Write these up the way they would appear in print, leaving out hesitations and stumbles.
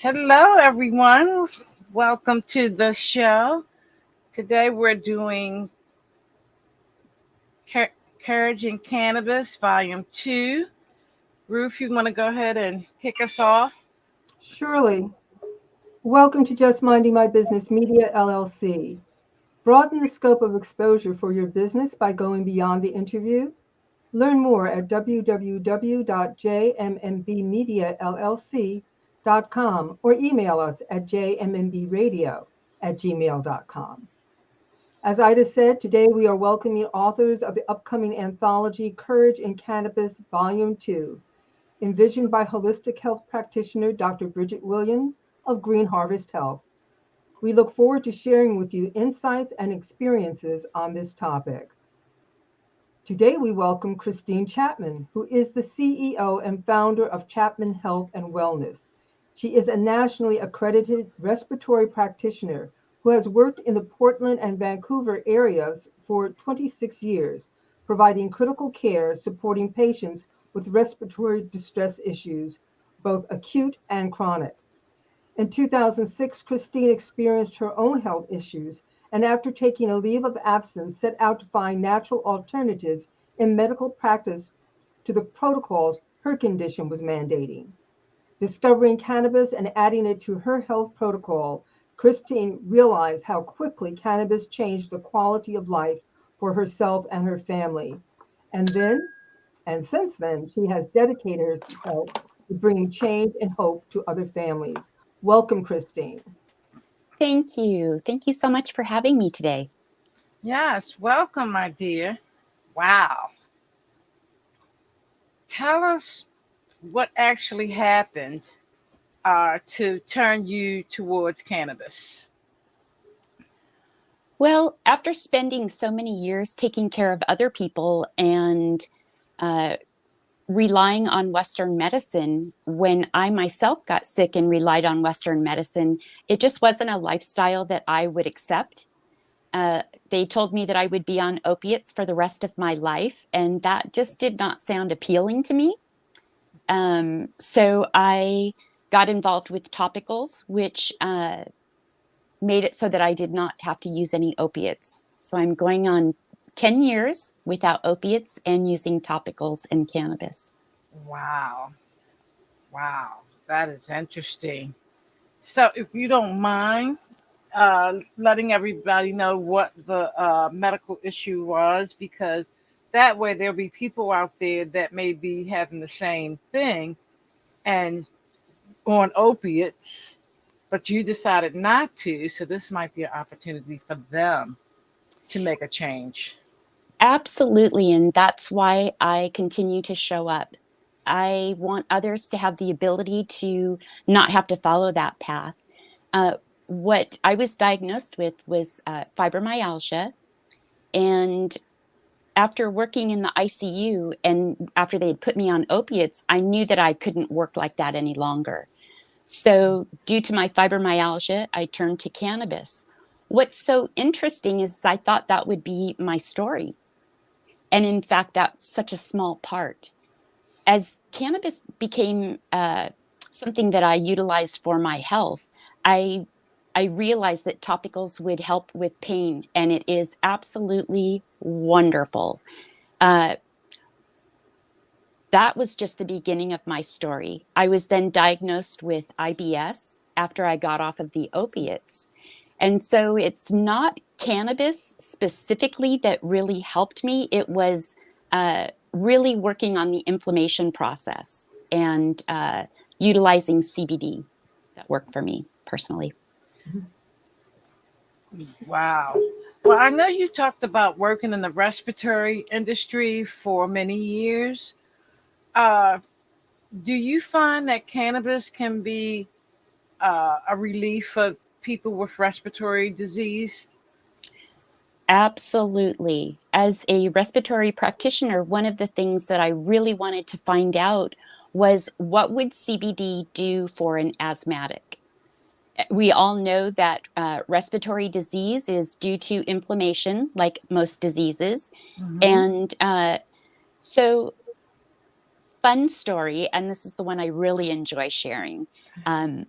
Hello, everyone. Welcome to the show. Today we're doing Courage in Cannabis Volume 2. Ruth, you want to go ahead and kick us off? Surely. Welcome to Just Minding My Business Media, LLC. Broaden the scope of exposure for your business by going beyond the interview. Learn more at www.jmmbmediallc.com or email us at jmmbradio@gmail.com. As Ida said, today we are welcoming authors of the upcoming anthology Courage in Cannabis Volume 2, envisioned by holistic health practitioner Dr. Bridget Williams of Green Harvest Health. We look forward to sharing with you insights and experiences on this topic. Today, we welcome Christine Chapman, who is the CEO and founder of Chapman Health and Wellness. She is a nationally accredited respiratory practitioner who has worked in the Portland and Vancouver areas for 26 years, providing critical care supporting patients with respiratory distress issues, both acute and chronic. In 2006, Christine experienced her own health issues and after taking a leave of absence, set out to find natural alternatives in medical practice to the protocols her condition was mandating. Discovering cannabis and adding it to her health protocol, Christine realized how quickly cannabis changed the quality of life for herself and her family. And since then, she has dedicated herself to bringing change and hope to other families. Welcome, Christine. Thank you. Thank you so much for having me today. Yes, welcome, my dear. Wow. Tell us what actually happened to turn you towards cannabis. Well, after spending so many years taking care of other people and relying on Western medicine, when I myself got sick and relied on Western medicine, it just wasn't a lifestyle that I would accept. They told me that I would be on opiates for the rest of my life, and that just did not sound appealing to me. So I got involved with topicals, which made it so that I did not have to use any opiates. So I'm going on 10 years without opiates and using topicals and cannabis. Wow. Wow. That is interesting. So, if you don't mind, letting everybody know what the medical issue was, because that way there'll be people out there that may be having the same thing and on opiates, but you decided not to. So, this might be an opportunity for them to make a change. Absolutely. And that's why I continue to show up. I want others to have the ability to not have to follow that path. What I was diagnosed with was fibromyalgia. And after working in the ICU and after they had put me on opiates, I knew that I couldn't work like that any longer. So, due to my fibromyalgia, I turned to cannabis. What's so interesting is I thought that would be my story. And in fact, that's such a small part. As cannabis became something that I utilized for my health, I realized that topicals would help with pain, and it is absolutely wonderful. Uh, that was just the beginning of my story. I was then diagnosed with IBS after I got off of the opiates. And so it's not cannabis specifically that really helped me. It was really working on the inflammation process and utilizing CBD that worked for me personally. Wow. Well, I know you talked about working in the respiratory industry for many years. Uh, do you find that cannabis can be a relief for people with respiratory disease? Absolutely. As a respiratory practitioner, one of the things that I really wanted to find out was what would CBD do for an asthmatic? We all know that respiratory disease is due to inflammation, like most diseases. Mm-hmm. And so, fun story, and this is the one I really enjoy sharing. Um,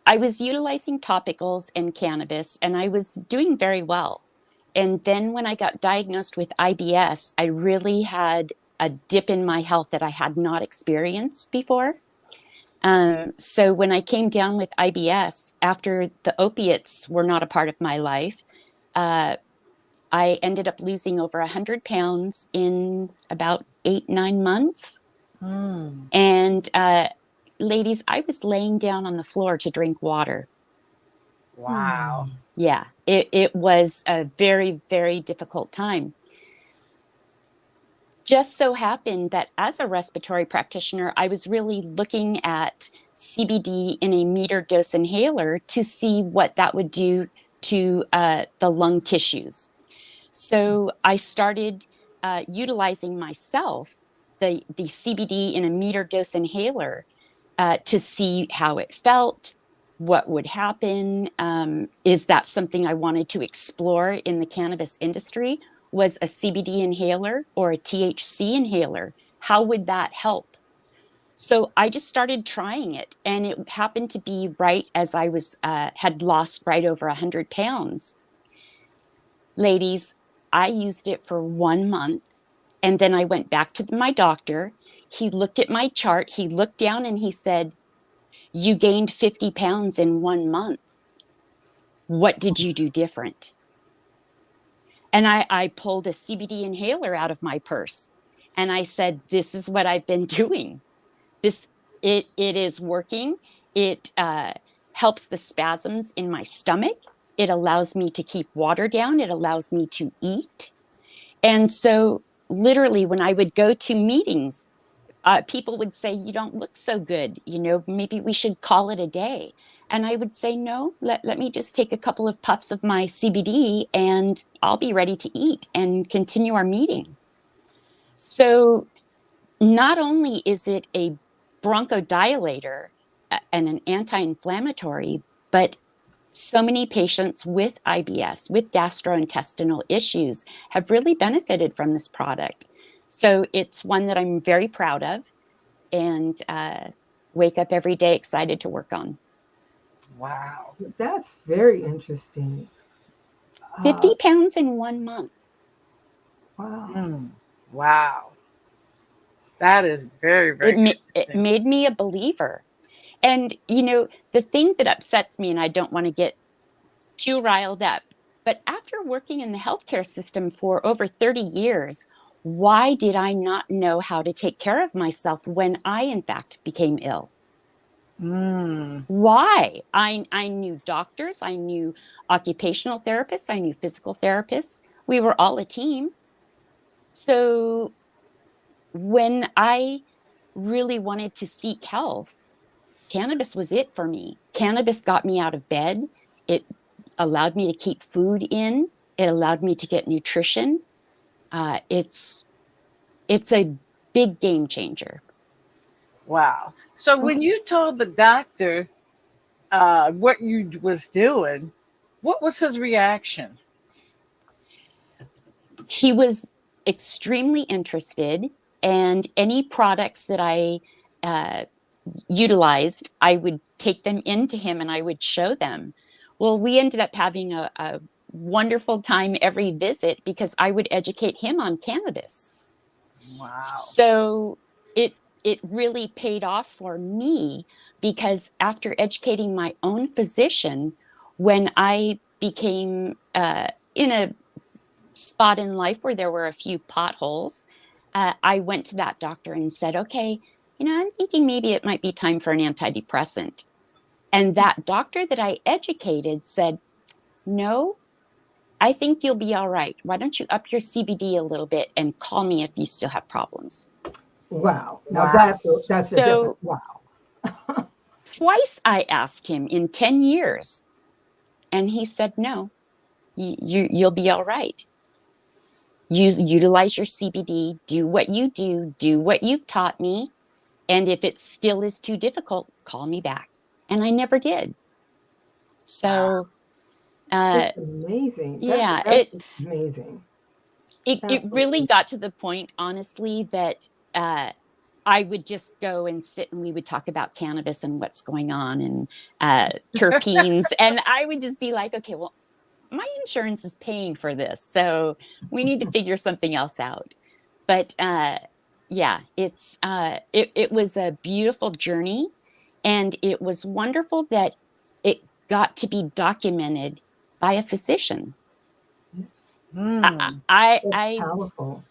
I was utilizing topicals and cannabis, and I was doing very well. And then when I got diagnosed with IBS, I really had a dip in my health that I had not experienced before. So when I came down with IBS, after the opiates were not a part of my life, I ended up losing over 100 pounds in about 8-9 months. And ladies, I was laying down on the floor to drink water. Wow. Yeah, it was a very, very difficult time. Just so happened that as a respiratory practitioner, I was really looking at CBD in a meter dose inhaler to see what that would do to the lung tissues. So I started utilizing myself the CBD in a meter dose inhaler to see how it felt, what would happen. Is that something I wanted to explore in the cannabis industry? Was a CBD inhaler or a THC inhaler? How would that help? So I just started trying it, and it happened to be right as I was had lost right over 100 pounds. Ladies, I used it for 1 month, and then I went back to my doctor. He looked at my chart, he looked down, and he said, "You gained 50 pounds in 1 month. What did you do different?" And I pulled a CBD inhaler out of my purse, and I said, "This is what I've been doing. It is working. It helps the spasms in my stomach. It allows me to keep water down. It allows me to eat." And so literally when I would go to meetings, people would say, "You don't look so good. Maybe we should call it a day." And I would say, "No, let me just take a couple of puffs of my CBD and I'll be ready to eat and continue our meeting." So not only is it a bronchodilator and an anti-inflammatory, but so many patients with IBS, with gastrointestinal issues, have really benefited from this product. So it's one that I'm very proud of and wake up every day excited to work on. Wow. That's very interesting. 50 pounds in 1 month. Wow. Wow. That is very, very It made me a believer. And, the thing that upsets me, and I don't want to get too riled up, but after working in the healthcare system for over 30 years, why did I not know how to take care of myself when I, in fact, became ill? Why? I knew doctors, I knew occupational therapists, I knew physical therapists. We were all a team. So when I really wanted to seek health, cannabis was it for me. Cannabis got me out of bed. It allowed me to keep food in. It allowed me to get nutrition. It's a big game changer. Wow. So when you told the doctor what you was doing, what was his reaction? He was extremely interested, and any products that I utilized, I would take them into him and I would show them. Well, we ended up having a wonderful time every visit because I would educate him on cannabis. Wow. So it really paid off for me because after educating my own physician, when I became in a spot in life where there were a few potholes, I went to that doctor and said, "Okay, I'm thinking maybe it might be time for an antidepressant." And that doctor that I educated said, "No, I think you'll be all right. Why don't you up your CBD a little bit and call me if you still have problems?" Wow. Now Wow. that's a different wow. Twice I asked him in 10 years, and he said, "No, you'll be all right. Utilize your CBD, do what you do what you've taught me. And if it still is too difficult, call me back." And I never did. So, It's amazing. yeah, That's amazing. it really got to the point, honestly, that I would just go and sit and we would talk about cannabis and what's going on and terpenes. And I would just be like, okay, well, my insurance is paying for this, so we need to figure something else out. But yeah, it was a beautiful journey, and it was wonderful that it got to be documented by a physician. Mm. I Powerful.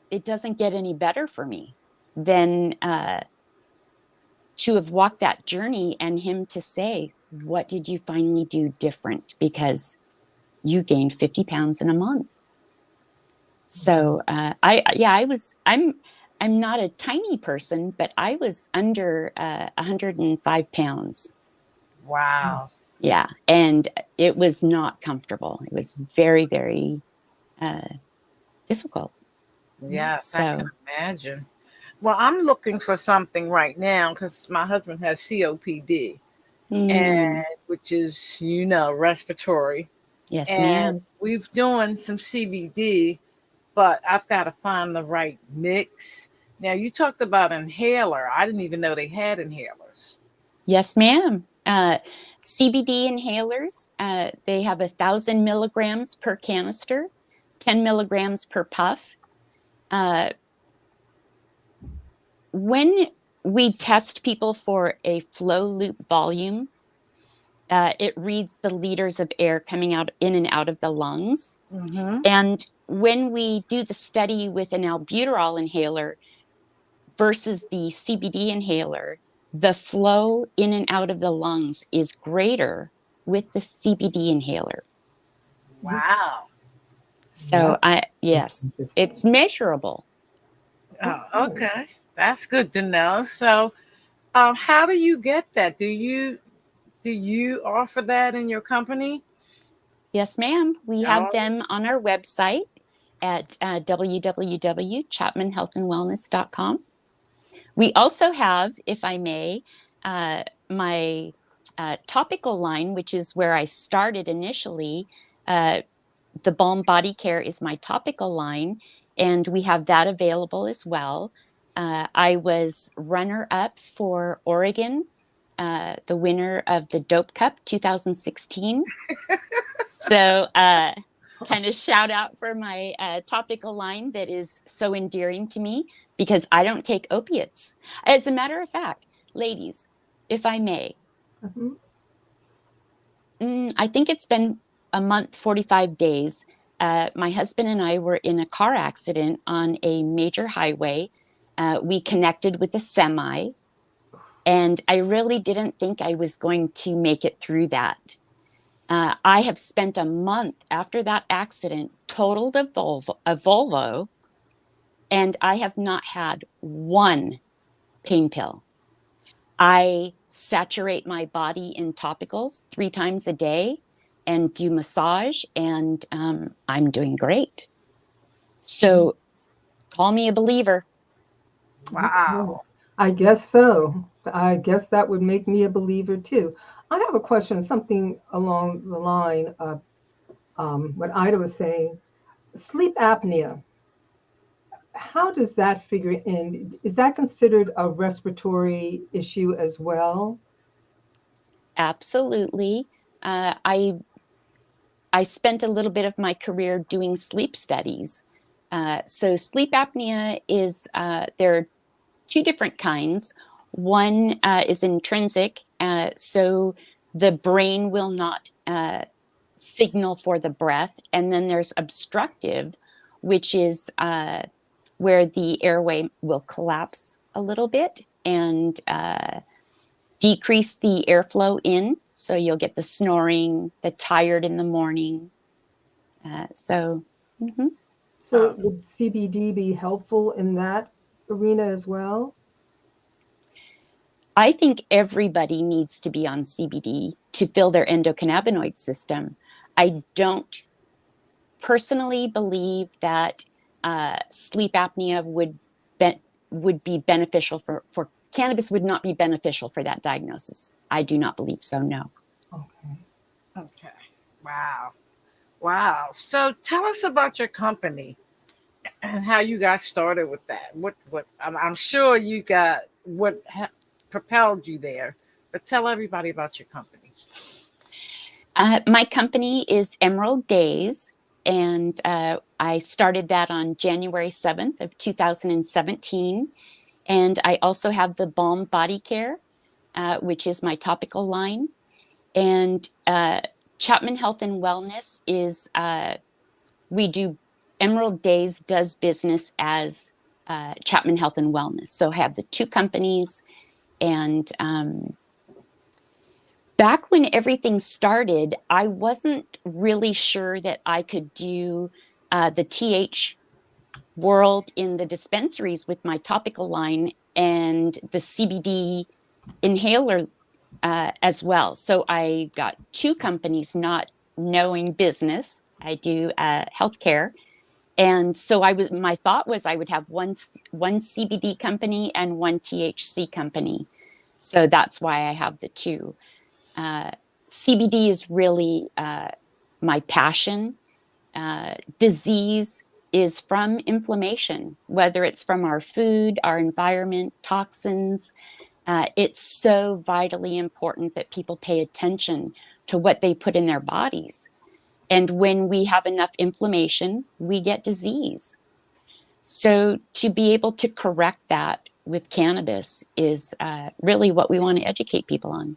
it doesn't get any better for me than to have walked that journey and him to say, what did you finally do different? Because you gained 50 pounds in a month. So I'm not a tiny person, but I was under 105 pounds. Wow. Yeah. And it was not comfortable. It was very, very difficult. Yes, I So can imagine. Well, I'm looking for something right now because my husband has COPD, and which is, respiratory. yes, And ma'am. we've doing some CBD, but I've got to find the right mix. Now, you talked about inhaler. I didn't even know they had inhalers. Yes, ma'am. CBD inhalers, they have 1,000 milligrams per canister, 10 milligrams per puff. When we test people for a flow loop volume, it reads the liters of air coming out in and out of the lungs. Mm-hmm. And when we do the study with an albuterol inhaler versus the CBD inhaler, the flow in and out of the lungs is greater with the CBD inhaler. Wow. So yes, Interesting. it's measurable. Oh, okay. That's good to know. So, how do you get that? Do you offer that in your company? Yes, ma'am. We have Oh, them on our website at www.chapmanhealthandwellness.com. We also have, if I may, my topical line, which is where I started initially. The Balm Body Care is my topical line, and we have that available as well. I was runner-up for Oregon, the winner of the Dope Cup 2016. So kind of shout out for my topical line that is so endearing to me because I don't take opiates. As a matter of fact, ladies, if I may, Mhm. I think it's been a month, 45 days. My husband and I were in a car accident on a major highway. We connected with a semi, and I really didn't think I was going to make it through that. I have spent a month after that accident, totaled a Volvo, and I have not had one pain pill. I saturate my body in topicals 3 times a day and do massage, and I'm doing great. So call me a believer. wow. I guess so. I guess that would make me a believer too. I have a question, something along the line of what Ida was saying. Sleep apnea, how does that figure in? Is that considered a respiratory issue as well? Absolutely. I spent a little bit of my career doing sleep studies. So sleep apnea is there are 2 different kinds. One is intrinsic, so the brain will not signal for the breath. And then there's obstructive, which is where the airway will collapse a little bit and decrease the airflow in. So you'll get the snoring, the tired in the morning. So, So Oh, would CBD be helpful in that arena as well? I think everybody needs to be on CBD to fill their endocannabinoid system. I don't personally believe that sleep apnea would be beneficial for cannabis would not be beneficial for that diagnosis. I do not believe so, no. Okay. okay. Wow. Wow. So, tell us about your company. and how you got started with that. What I'm sure you got what propelled you there, but tell everybody about your company. My company is Emerald Days, and I started that on January 7th of 2017. And I also have the Balm Body Care, which is my topical line. And Chapman Health and Wellness is, we do, Emerald Days does business as Chapman Health and Wellness. So I have the two companies. And back when everything started, I wasn't really sure that I could do the TH world in the dispensaries with my topical line and the CBD inhaler as well. So I got two companies not knowing business. I do healthcare. And so my thought was I would have one CBD company and one THC company. So that's why I have the two. CBD is really my passion. Disease is from inflammation, whether it's from our food, our environment, toxins. It's so vitally important that people pay attention to what they put in their bodies. And when we have enough inflammation, we get disease. So to be able to correct that with cannabis is really what we want to educate people on.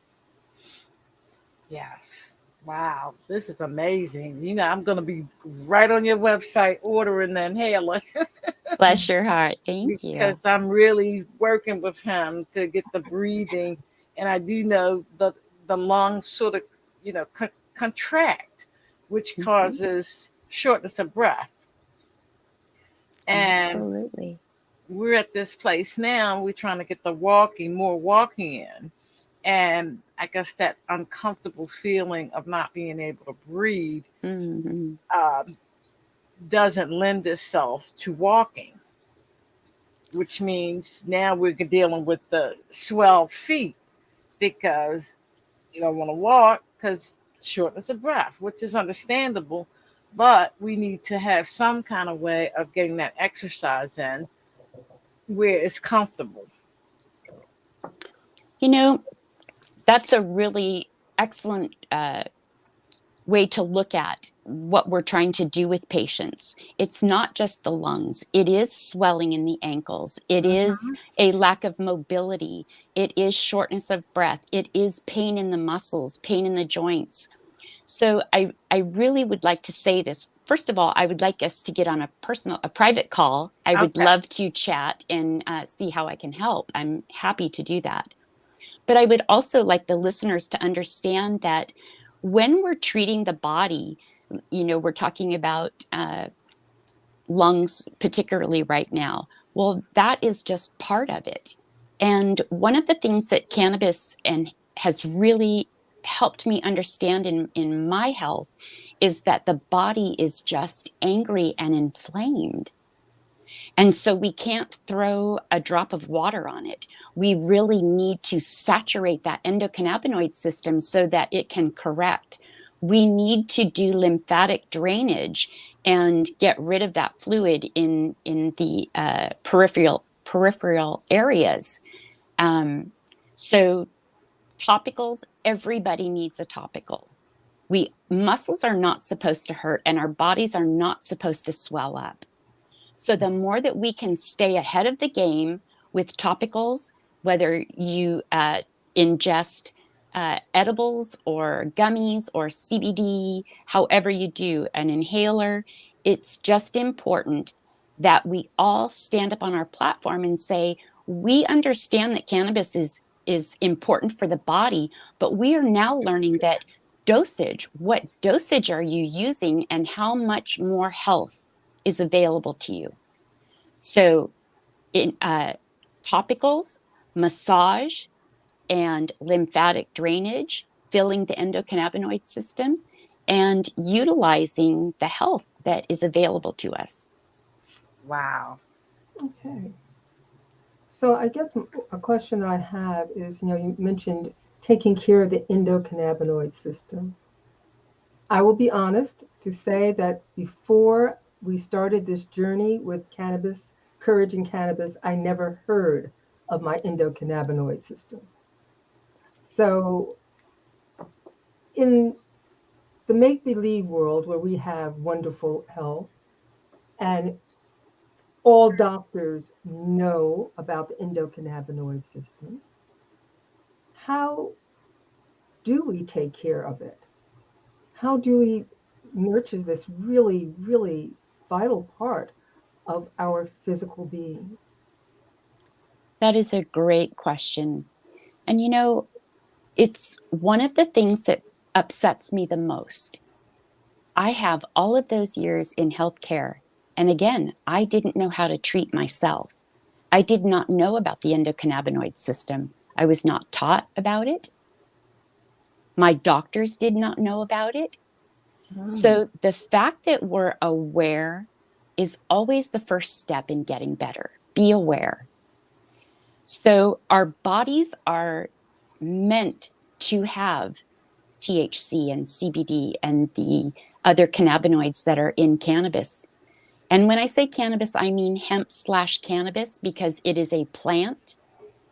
Yes. Wow, this is amazing. You know, I'm going to be right on your website ordering the inhaler Bless your heart. Thank you. because I'm really working with him to get the breathing. And I do know the lungs sort of, contract, which Mhm. causes shortness of breath. And Absolutely. we're at this place now, we're trying to get the more walking in. And I guess that uncomfortable feeling of not being able to breathe Hmm. um, doesn't lend itself to walking, which means now we're dealing with the swelled feet because you don't want to walk because shortness of breath, which is understandable. But we need to have some kind of way of getting that exercise in where it's comfortable. You know, that's a really excellent way to look at what we're trying to do with patients. It's not just the lungs, it is swelling in the ankles, it is Mhm. a lack of mobility, it is shortness of breath, it is pain in the muscles, pain in the joints. So I really would like to say this. First of all, I would like us to get on a private call. I would Okay. love to chat and see how I can help. I'm happy to do that. But I would also like the listeners to understand that when we're treating the body, we're talking about lungs, particularly right now. Well, that is just part of it. And one of the things that cannabis and has really helped me understand in my health is that the body is just angry and inflamed. And so we can't throw a drop of water on it. We really need to saturate that endocannabinoid system so that it can correct. We need to do lymphatic drainage and get rid of that fluid in the peripheral areas. So topicals, everybody needs a topical. We muscles are not supposed to hurt, and our bodies are not supposed to swell up. So the more that we can stay ahead of the game with topicals, whether you ingest edibles or gummies or CBD, however you do, an inhaler, it's just important that we all stand up on our platform and say, we understand that cannabis is important for the body, but we are now learning that what dosage are you using and how much more health is available to you. So, in topicals, massage, and lymphatic drainage, filling the endocannabinoid system, and utilizing the health that is available to us. Wow. Okay. So I guess a question that I have is, you mentioned taking care of the endocannabinoid system. I will be honest to say that before we started this journey with cannabis, courage in cannabis, I never heard of my endocannabinoid system. So in the make-believe world where we have wonderful health and all doctors know about the endocannabinoid system, how do we take care of it? How do we nurture this really, really vital part of our physical being? That is a great question. And you know, it's one of the things that upsets me the most. I have all of those years in healthcare. And again, I didn't know how to treat myself. I did not know about the endocannabinoid system. I was not taught about it. My doctors did not know about it. So the fact that we're aware is always the first step in getting better. Be aware. So our bodies are meant to have THC and CBD and the other cannabinoids that are in cannabis. And when I say cannabis, I mean hemp/cannabis because it is a plant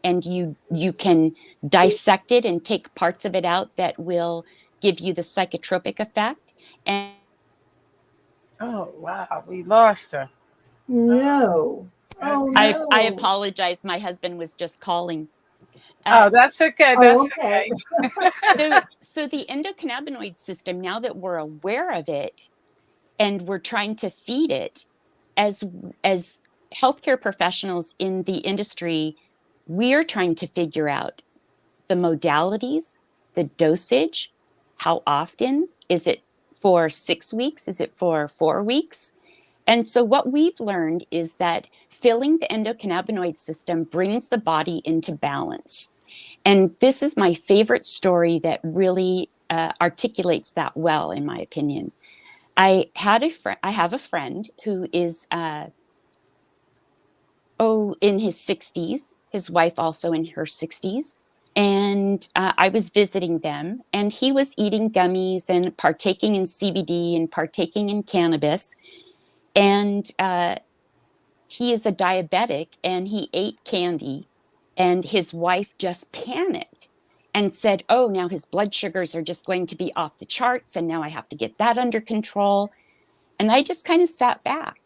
and you can dissect it and take parts of it out that will give you the psychotropic effect. And Oh, wow. We lost her. No. Oh Okay. I no. apologize. My husband was just calling. Uh, Oh, that's okay. Oh, That's okay. okay. so the endocannabinoid system, now that we're aware of it and we're trying to feed it, as healthcare professionals in the industry, we are trying to figure out the modalities, the dosage, how often. Is it for 6 weeks? Is it for 4 weeks? And so what we've learned is that filling the endocannabinoid system brings the body into balance. And this is my favorite story that really articulates that well, in my opinion. I have a friend who is in his 60s, his wife also in her 60s. And I was visiting them, and he was eating gummies and partaking in CBD and partaking in cannabis. And he is a diabetic, and he ate candy. And his wife just panicked and said, "Oh, now his blood sugars are just going to be off the charts, and now I have to get that under control." And I just kind of sat back.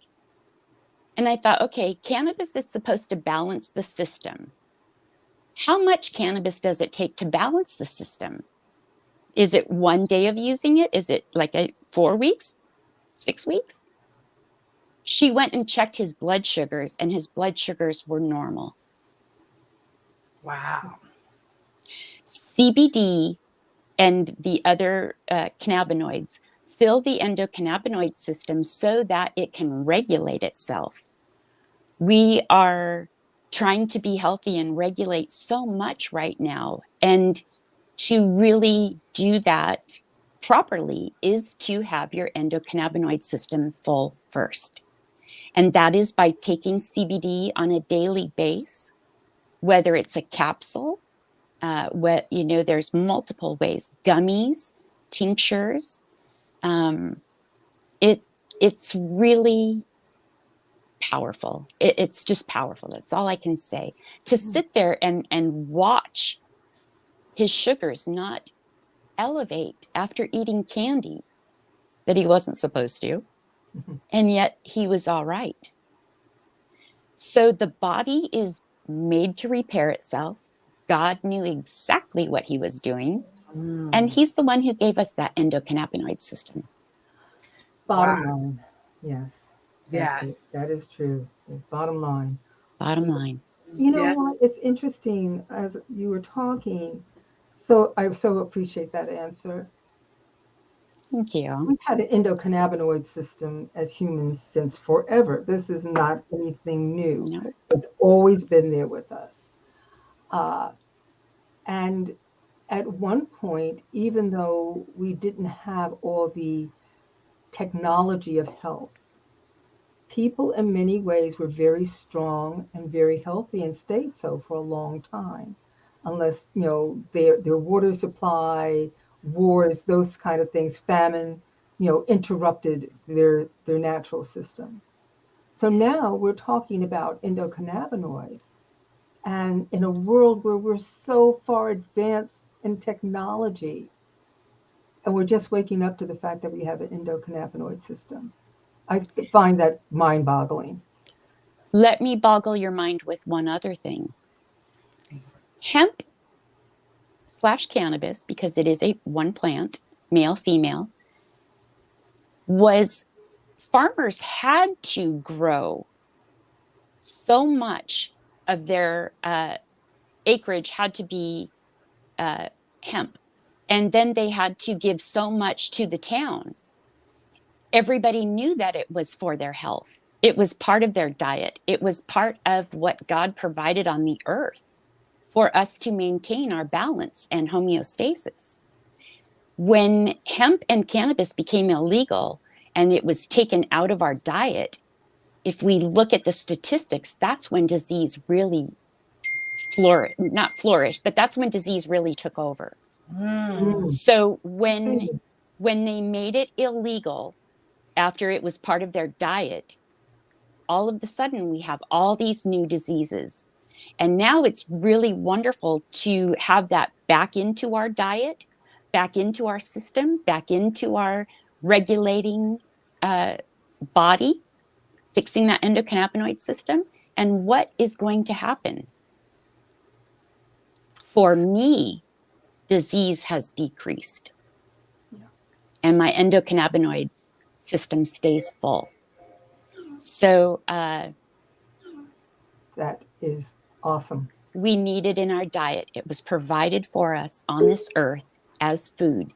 And I thought, okay, cannabis is supposed to balance the system. How much cannabis does it take to balance the system? Is it 1 day of using it? Is it like 4 weeks, 6 weeks? She went and checked his blood sugars, and his blood sugars were normal. Wow. CBD and the other cannabinoids fill the endocannabinoid system so that it can regulate itself. We are trying to be healthy and regulate so much right now. And to really do that properly is to have your endocannabinoid system full first. And that is by taking CBD on a daily basis, whether it's a capsule, there's multiple ways, gummies, tinctures. Um, it's really powerful. It's just powerful. That's all I can say. To sit there and watch his sugars not elevate after eating candy that he wasn't supposed to, and yet he was all right. So the body is made to repair itself. God knew exactly what he was doing, and he's the one who gave us that endocannabinoid system. Bottom Wow. line. Yes. That's it. Yes. That is true. Bottom line. Bottom line. You know Yes. what? It's interesting as you were talking. So I so appreciate that answer. Thank you. We've had an endocannabinoid system as humans since forever. This is not anything new. No. It's always been there with us. Uh, and at one point, even though we didn't have all the technology of health, people in many ways were very strong and very healthy and stayed so for a long time, unless their water supply, wars, those kind of things, famine, interrupted their natural system. So now we're talking about endocannabinoid, and in a world where we're so far advanced in technology, and we're just waking up to the fact that we have an endocannabinoid system. I find that mind-boggling. Let me boggle your mind with one other thing. Hemp / cannabis, because it is one plant, male, female, farmers had to grow so much of their acreage had to be hemp. And then they had to give so much to the town. Everybody knew that it was for their health. It was part of their diet. It was part of what God provided on the earth for us to maintain our balance and homeostasis. When hemp and cannabis became illegal and it was taken out of our diet, if we look at the statistics, that's when disease really not flourished, but that's when disease really took over. So when they made it illegal after it was part of their diet, all of a sudden we have all these new diseases. And now it's really wonderful to have that back into our diet, back into our system, back into our regulating body, fixing that endocannabinoid system. And what is going to happen? For me, disease has decreased. And my endocannabinoid system stays full. So that is awesome. We need it in our diet. It was provided for us on this earth as food.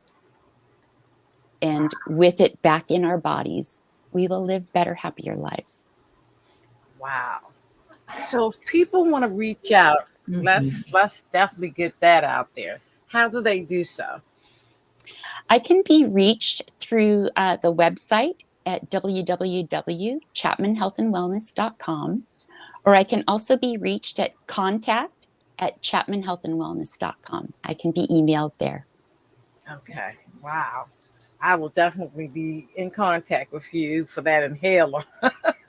And with it back in our bodies, we will live better, happier lives. Wow. So if people want to reach out, let's definitely get that out there. How do they do so? I can be reached through the website at www.chapmanhealthandwellness.com, or I can also be reached at contact@chapmanhealthandwellness.com. I can be emailed there. Okay. Wow. I will definitely be in contact with you for that inhaler.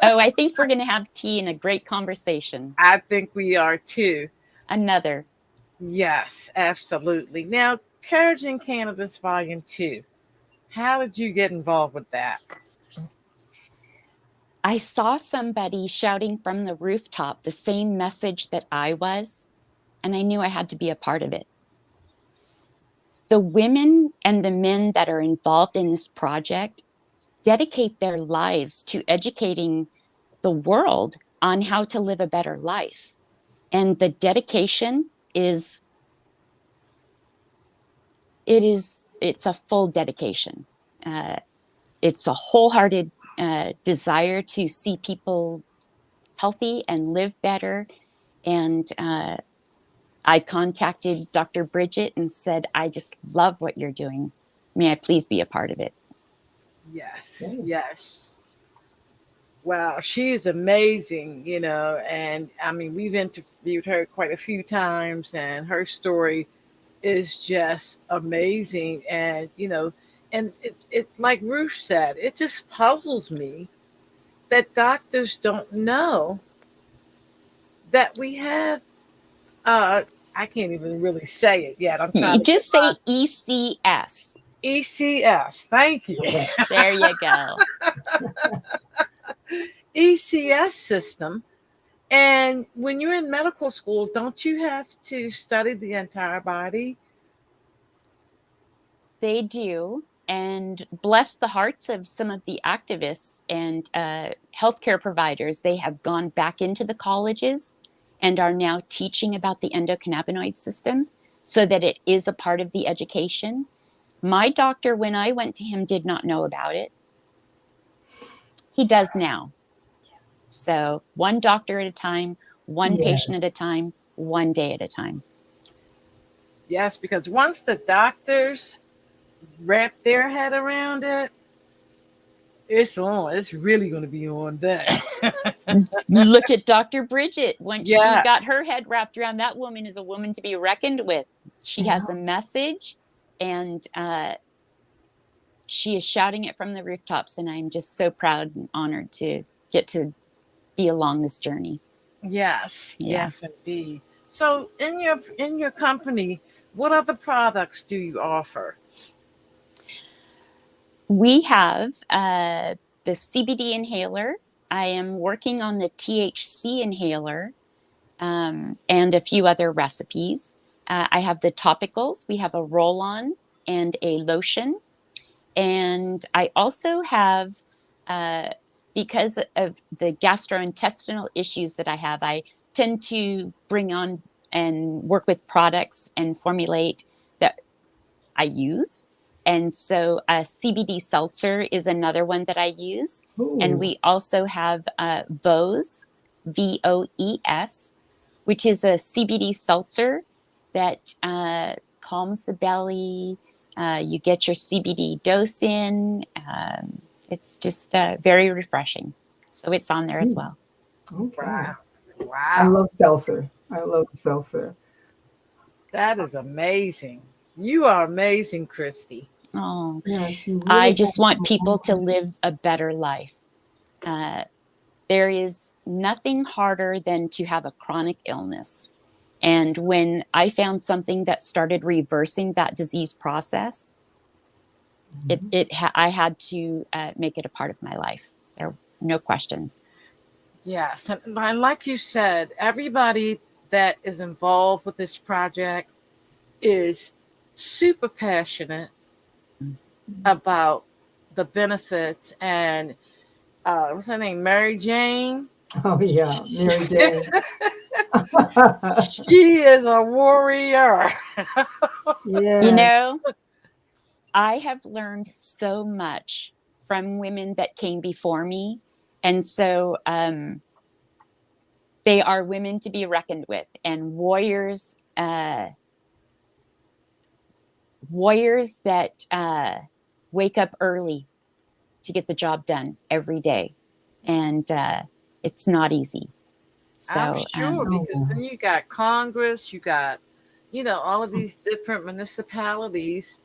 Oh, I think we're going to have tea and a great conversation. I think we are too. Another. Yes, absolutely. Now, Courage in Cannabis Volume 2. How did you get involved with that? I saw somebody shouting from the rooftop the same message that I was, and I knew I had to be a part of it. The women and the men that are involved in this project dedicate their lives to educating the world on how to live a better life. And the dedication it's a full dedication. It's a wholehearted desire to see people healthy and live better. And I contacted Dr. Bridget and said, I just love what you're doing. May I please be a part of it? Yes, yes. Wow, she is amazing, and I mean, we've interviewed her quite a few times, and her story is just amazing. And, and it like Ruth said, it just puzzles me that doctors don't know that we have, I can't even really say it yet. I'm trying You to just say ECS. ECS. Thank you. There you go. ECS system. And when you're in medical school, don't you have to study the entire body? They do. And bless the hearts of some of the activists and healthcare providers. They have gone back into the colleges and are now teaching about the endocannabinoid system so that it is a part of the education. My doctor, when I went to him, did not know about it. He does now. So one doctor at a time, one patient at a time, one day at a time. Yes, because once the doctors wrap their head around it, it's on. It's really going to be on then. Look at Dr. Bridget. Once Yes. she got her head wrapped around, that woman is a woman to be reckoned with. She has a message, and she is shouting it from the rooftops, and I'm just so proud and honored to get to be along this journey. Yes, Yeah. yes, indeed. So, in your company, what other products do you offer? We have the CBD inhaler. I am working on the THC inhaler, and a few other recipes. I have the topicals. We have a roll-on and a lotion. And I also have, because of the gastrointestinal issues that I have, I tend to bring on and work with products and formulate that I use. And so CBD seltzer is another one that I use. Ooh. And we also have VOES, VOES, which is a CBD seltzer that calms the belly. You get your CBD dose in. It's just very refreshing. So it's on there as well. Okay. Wow. I Wow. love seltzer. I love seltzer. That is amazing. You are amazing, Christy. Oh, Yes, you really I have just want come a people long to way. live a better life. There is nothing harder than to have a chronic illness. And when I found something that started reversing that disease process, I had to make it a part of my life. There are no questions. Yes, and like you said, everybody that is involved with this project is super passionate about the benefits. And what's her name, Mary Jane? Oh yeah, Mary Jane. She is a warrior. You Yeah. know, I have learned so much from women that came before me. And so they are women to be reckoned with, and warriors that wake up early to get the job done every day. And it's not easy. I'm So sure, Oh, because then you got Congress, you got, all of these different municipalities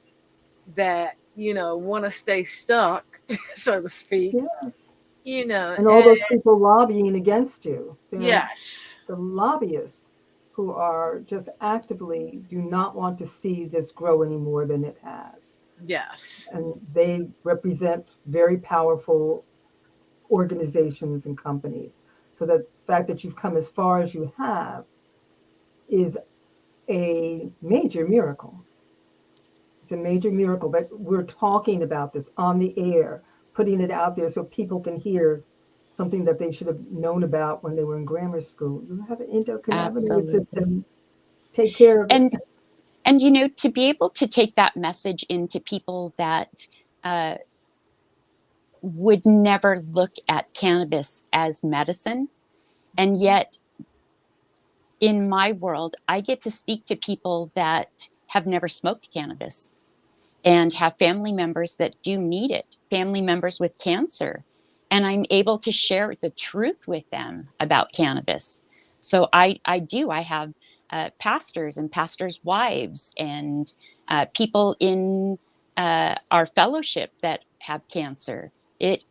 that, want to stay stuck, so to speak, yes. you know, And all and those people lobbying against you. They're yes, the lobbyists who are just actively do not want to see this grow any more than it has. yes, And they represent very powerful organizations and companies. So the fact that you've come as far as you have is a major miracle. It's a major miracle that we're talking about this on the air, putting it out there so people can hear something that they should have known about when they were in grammar school. You have an endocannabinoid absolutely. system. Take care of it. And to be able to take that message into people that would never look at cannabis as medicine, and yet in my world, I get to speak to people that have never smoked cannabis and have family members that do need it, family members with cancer. And I'm able to share the truth with them about cannabis. So I have pastors and pastors' wives and people in our fellowship that have cancer. It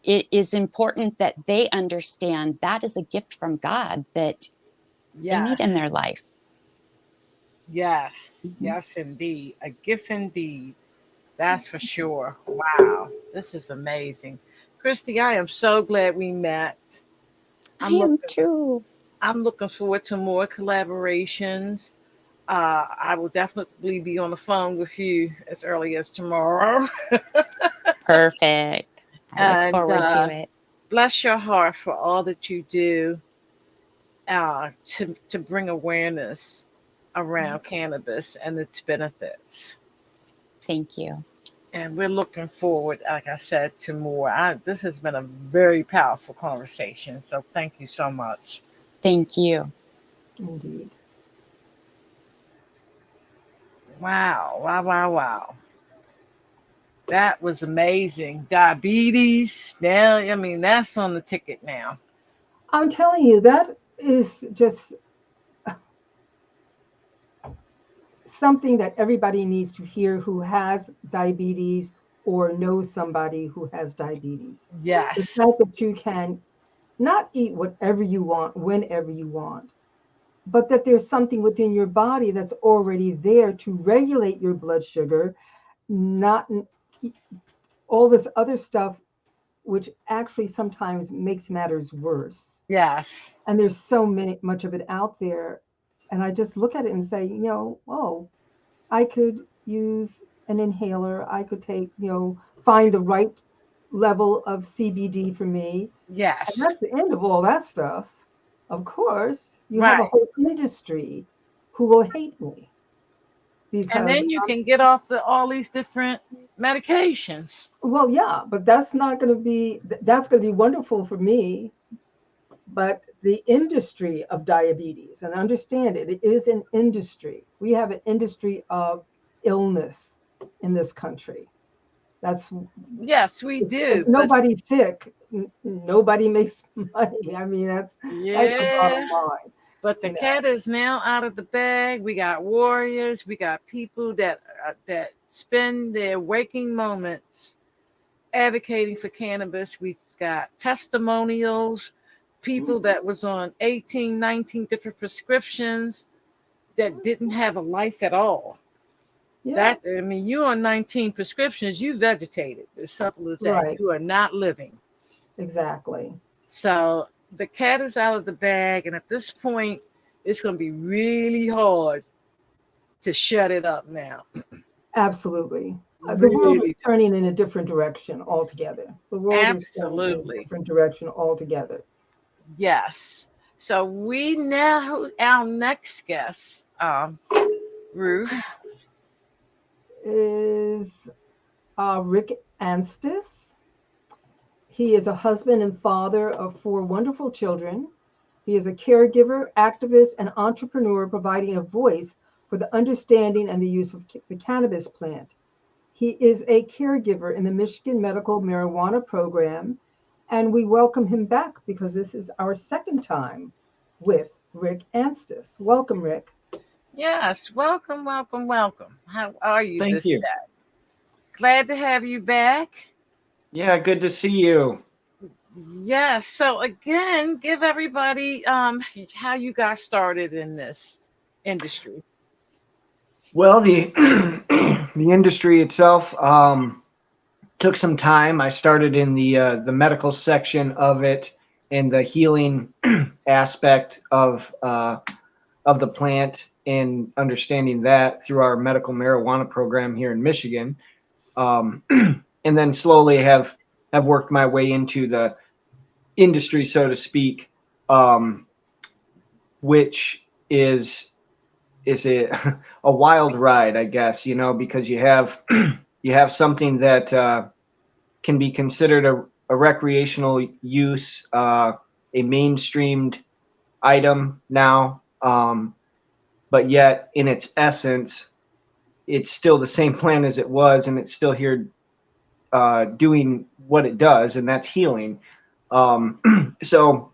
is important that they understand that is a gift from God that they need in yes, their life. yes, Mhm. yes, indeed. A gift indeed. That's for sure. Wow. This is amazing. Christy, I am so glad we met. I I'm am looking too. I'm looking forward to more collaborations. I will definitely be on the phone with you as early as tomorrow. Perfect. I look And forward to it. bless your heart for all that you do to bring awareness around cannabis and its benefits. Thank you. And we're looking forward, like I said, to more. This has been a very powerful conversation. So thank you so much. Thank you. Indeed. Wow, wow, wow, wow. That was amazing. Diabetes. Now, I mean, that's on the ticket now. I'm telling you, that is just something that everybody needs to hear who has diabetes or know somebody who has diabetes. The Yes. fact that you can not eat whatever you want, whenever you want, but that there's something within your body that's already there to regulate your blood sugar, not all this other stuff, which actually sometimes makes matters worse. Yes. And there's so much of it out there. And I just look at it and say, oh, I could use an inhaler. I could find the right level of CBD for me. And Yes. that's the end of all that stuff. Of course, you have a Right. whole industry who will hate me And because, then you can get off all these different medications. well, yeah, but that's not going to be, that's going to be wonderful for me. But the industry of diabetes, and understand it, it is an industry. We have an industry of illness in this country. That's Yes, we if do. But nobody's sick, nobody makes money. I mean, that's the bottom yeah, line. but the You know, cat is now out of the bag. We got warriors. We got people that spend their waking moments advocating for cannabis. We've got testimonials, people that was on 18, 19 different prescriptions that didn't have a life at all. yeah, You on 19 prescriptions, you vegetated. As simple as that. right, You are not living. exactly, So the cat is out of the bag, and at this point, it's going to be really hard to shut it up now. absolutely. The world is Really, turning in a different direction altogether. The world is turning in a absolutely. different direction altogether. Yes. So we now, our next guest, Ruth. Is Rick Anstis. He is a husband and father of 4 wonderful children. He is a caregiver, activist, and entrepreneur, providing a voice for the understanding and the use of the cannabis plant. He is a caregiver in the Michigan Medical Marijuana Program, and we welcome him back because this is our second time with Rick Anstis. Welcome, Rick. Yes. Welcome, welcome, welcome. How are you Thank this you. day? Glad to have you back. Yeah, good to see you. Yes. So again, give everybody how you got started in this industry. Well, the the industry itself took some time. I started in the medical section of it and the healing aspect of the plant and understanding that through our medical marijuana program here in Michigan, and then slowly have worked my way into the industry, so to speak, which is a wild ride, I guess, because you have you have something that can be considered a recreational use, a mainstreamed item now, but yet in its essence, it's still the same plant as it was, and it's still here doing what it does, and that's healing. So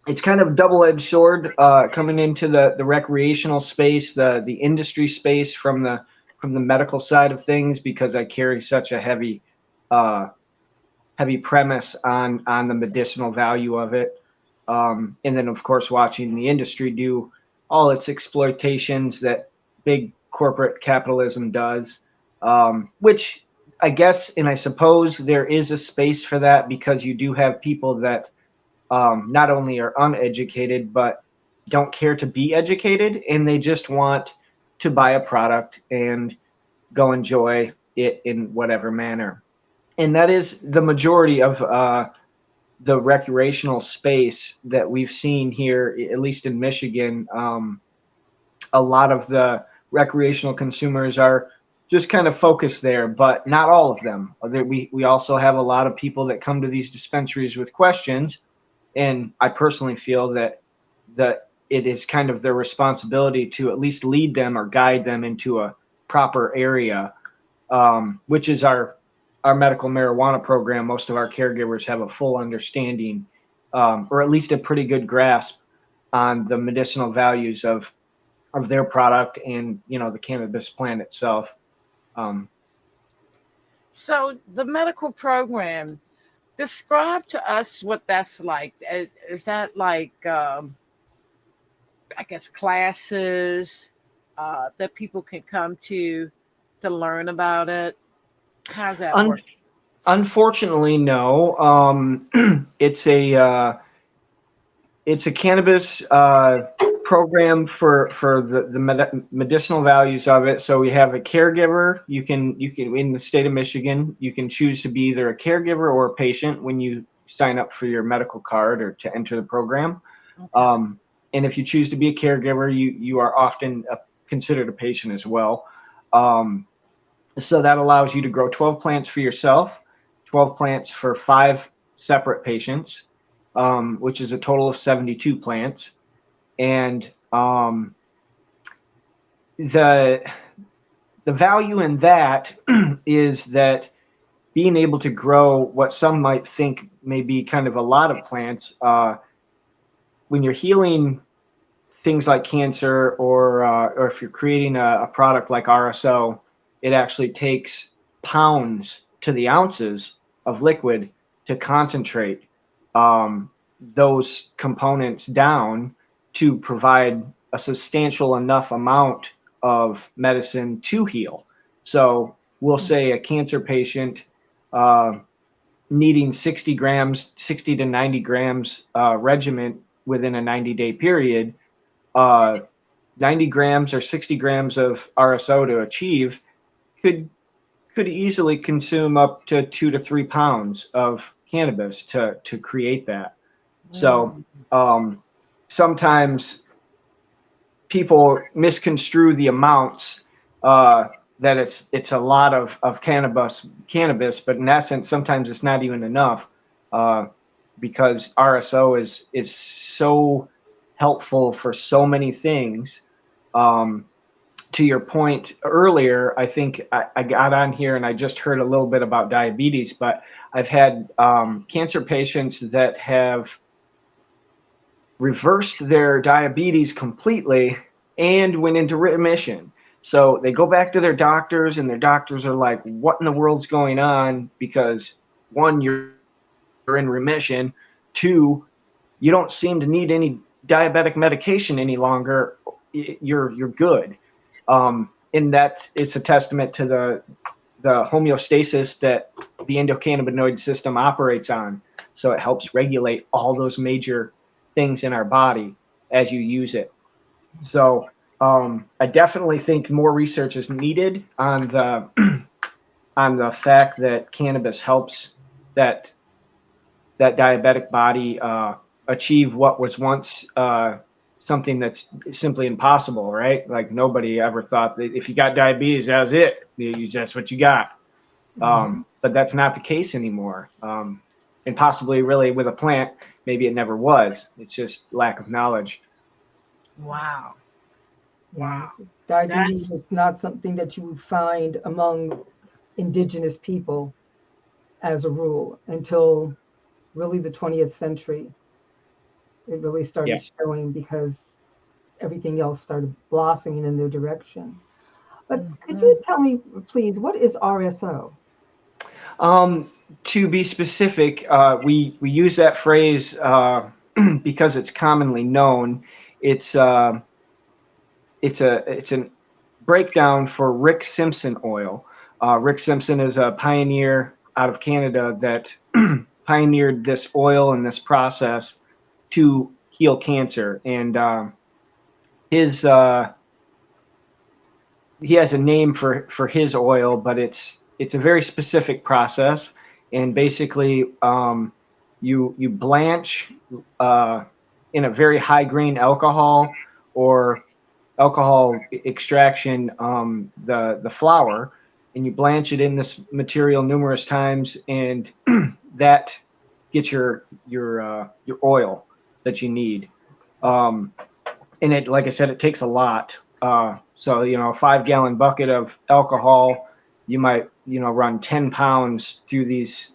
it's kind of a double-edged sword coming into the recreational space, the industry space from the medical side of things, because I carry such a heavy premise on the medicinal value of it, and then of course watching the industry do all its exploitations that big corporate capitalism does, which I guess and I suppose there is a space for that, because you do have people that not only are uneducated, but don't care to be educated, and they just want to buy a product and go enjoy it in whatever manner. And that is the majority of the recreational space that we've seen here, at least in Michigan. A lot of the recreational consumers are just kind of focused there, but not all of them. We also have a lot of people that come to these dispensaries with questions, and I personally feel that it is kind of their responsibility to at least lead them or guide them into a proper area, which is our medical marijuana program. Most of our caregivers have a full understanding, or at least a pretty good grasp on the medicinal values of their product and the cannabis plant itself. So the medical program, describe to us what that's like. Is that like, I guess, classes that people can come to learn about it? How's that Un- work? Unfortunately, no. It's a cannabis program for the medicinal values of it. So we have a caregiver. You can in the state of Michigan, you can choose to be either a caregiver or a patient when you sign up for your medical card or to enter the program. Okay. And if you choose to be a caregiver, you are often considered a patient as well. Um, so that allows you to grow 12 plants for yourself, 12 plants for 5 separate patients, which is a total of 72 plants. And the value in that is that being able to grow what some might think may be kind of a lot of plants, when you're healing things like cancer, or if you're creating a product like RSO, it actually takes pounds to the ounces of liquid to concentrate those components down to provide a substantial enough amount of medicine to heal. So we'll say a cancer patient needing 60 grams, 60 to 90 grams regimen within a 90-day period, 90 grams or 60 grams of RSO to achieve could easily consume up to 2 to 3 pounds of cannabis to create that. So sometimes people misconstrue the amounts, that it's a lot of cannabis, but in essence, sometimes it's not even enough, because RSO is so helpful for so many things. To your point earlier, I think I got on here and I just heard a little bit about diabetes, but I've had cancer patients that have reversed their diabetes completely and went into remission. So they go back to their doctors, and their doctors are like, what in the world's going on? Because one, you're in remission. Two, you don't seem to need any diabetic medication any longer. You're good. And that it's a testament to the homeostasis that the endocannabinoid system operates on. So it helps regulate all those major things in our body as you use it. So I definitely think more research is needed on the on the fact that cannabis helps that diabetic body achieve what was once something that's simply impossible, right? Like nobody ever thought that if you got diabetes, that was it. That's what you got. But that's not the case anymore. And possibly really with a plant, maybe it never was. It's just lack of knowledge. Wow. Yeah. Wow. Diabetes That's is not something that you would find among indigenous people as a rule until really the 20th century. It really Yeah. started showing because everything else started blossoming in their direction. But could you tell me, please, what is RSO? To be specific, we use that phrase because it's commonly known. It's a breakdown for Rick Simpson oil. Rick Simpson is a pioneer out of Canada that pioneered this oil and this process to heal cancer. And his he has a name for his oil, but it's a very specific process. And basically, you blanch in a very high grain alcohol or alcohol extraction the flour, and you blanch it in this material numerous times, and that gets your oil that you need. And it, like I said, it takes a lot. So a 5-gallon bucket of alcohol, you might run 10 pounds through these.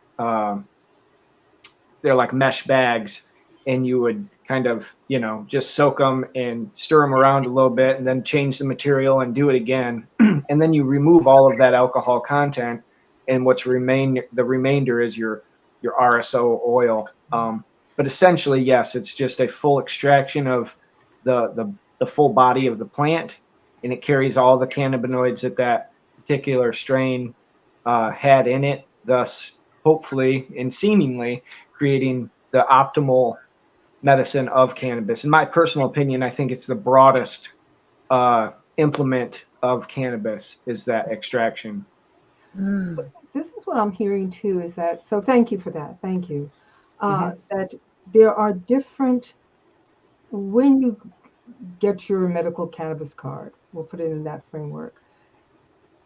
They're like mesh bags, and you would kind of just soak them and stir them around a little bit, and then change the material and do it again, and then you remove all of that alcohol content, and the remainder is your RSO oil. But essentially, yes, it's just a full extraction of the full body of the plant, and it carries all the cannabinoids that particular strain had in it, thus hopefully and seemingly creating the optimal medicine of cannabis. In my personal opinion, I think it's the broadest implement of cannabis is that extraction. This is what I'm hearing too, is that, so thank you for that. Thank you. That there are different, when you get your medical cannabis card, we'll put it in that framework,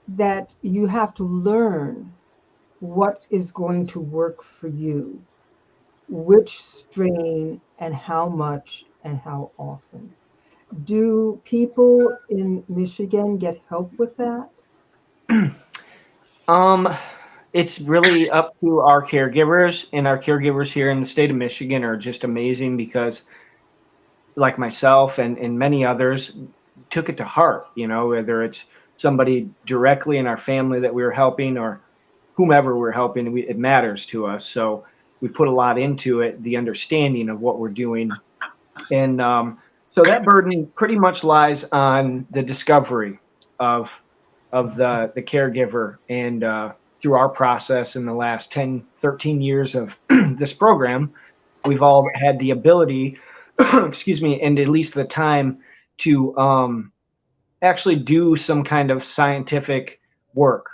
that you have to learn what is going to work for you, which strain and how much and how often. Do people in Michigan get help with that? It's really up to our caregivers, and our caregivers here in the state of Michigan are just amazing because, like myself and many others, took it to heart, whether it's somebody directly in our family that we were helping or whomever we're helping, it matters to us. So we put a lot into it, the understanding of what we're doing. And so that burden pretty much lies on the discovery of the caregiver. And through our process in the last 10, 13 years of this program, we've all had the ability, excuse me, and at least the time to actually do some kind of scientific work,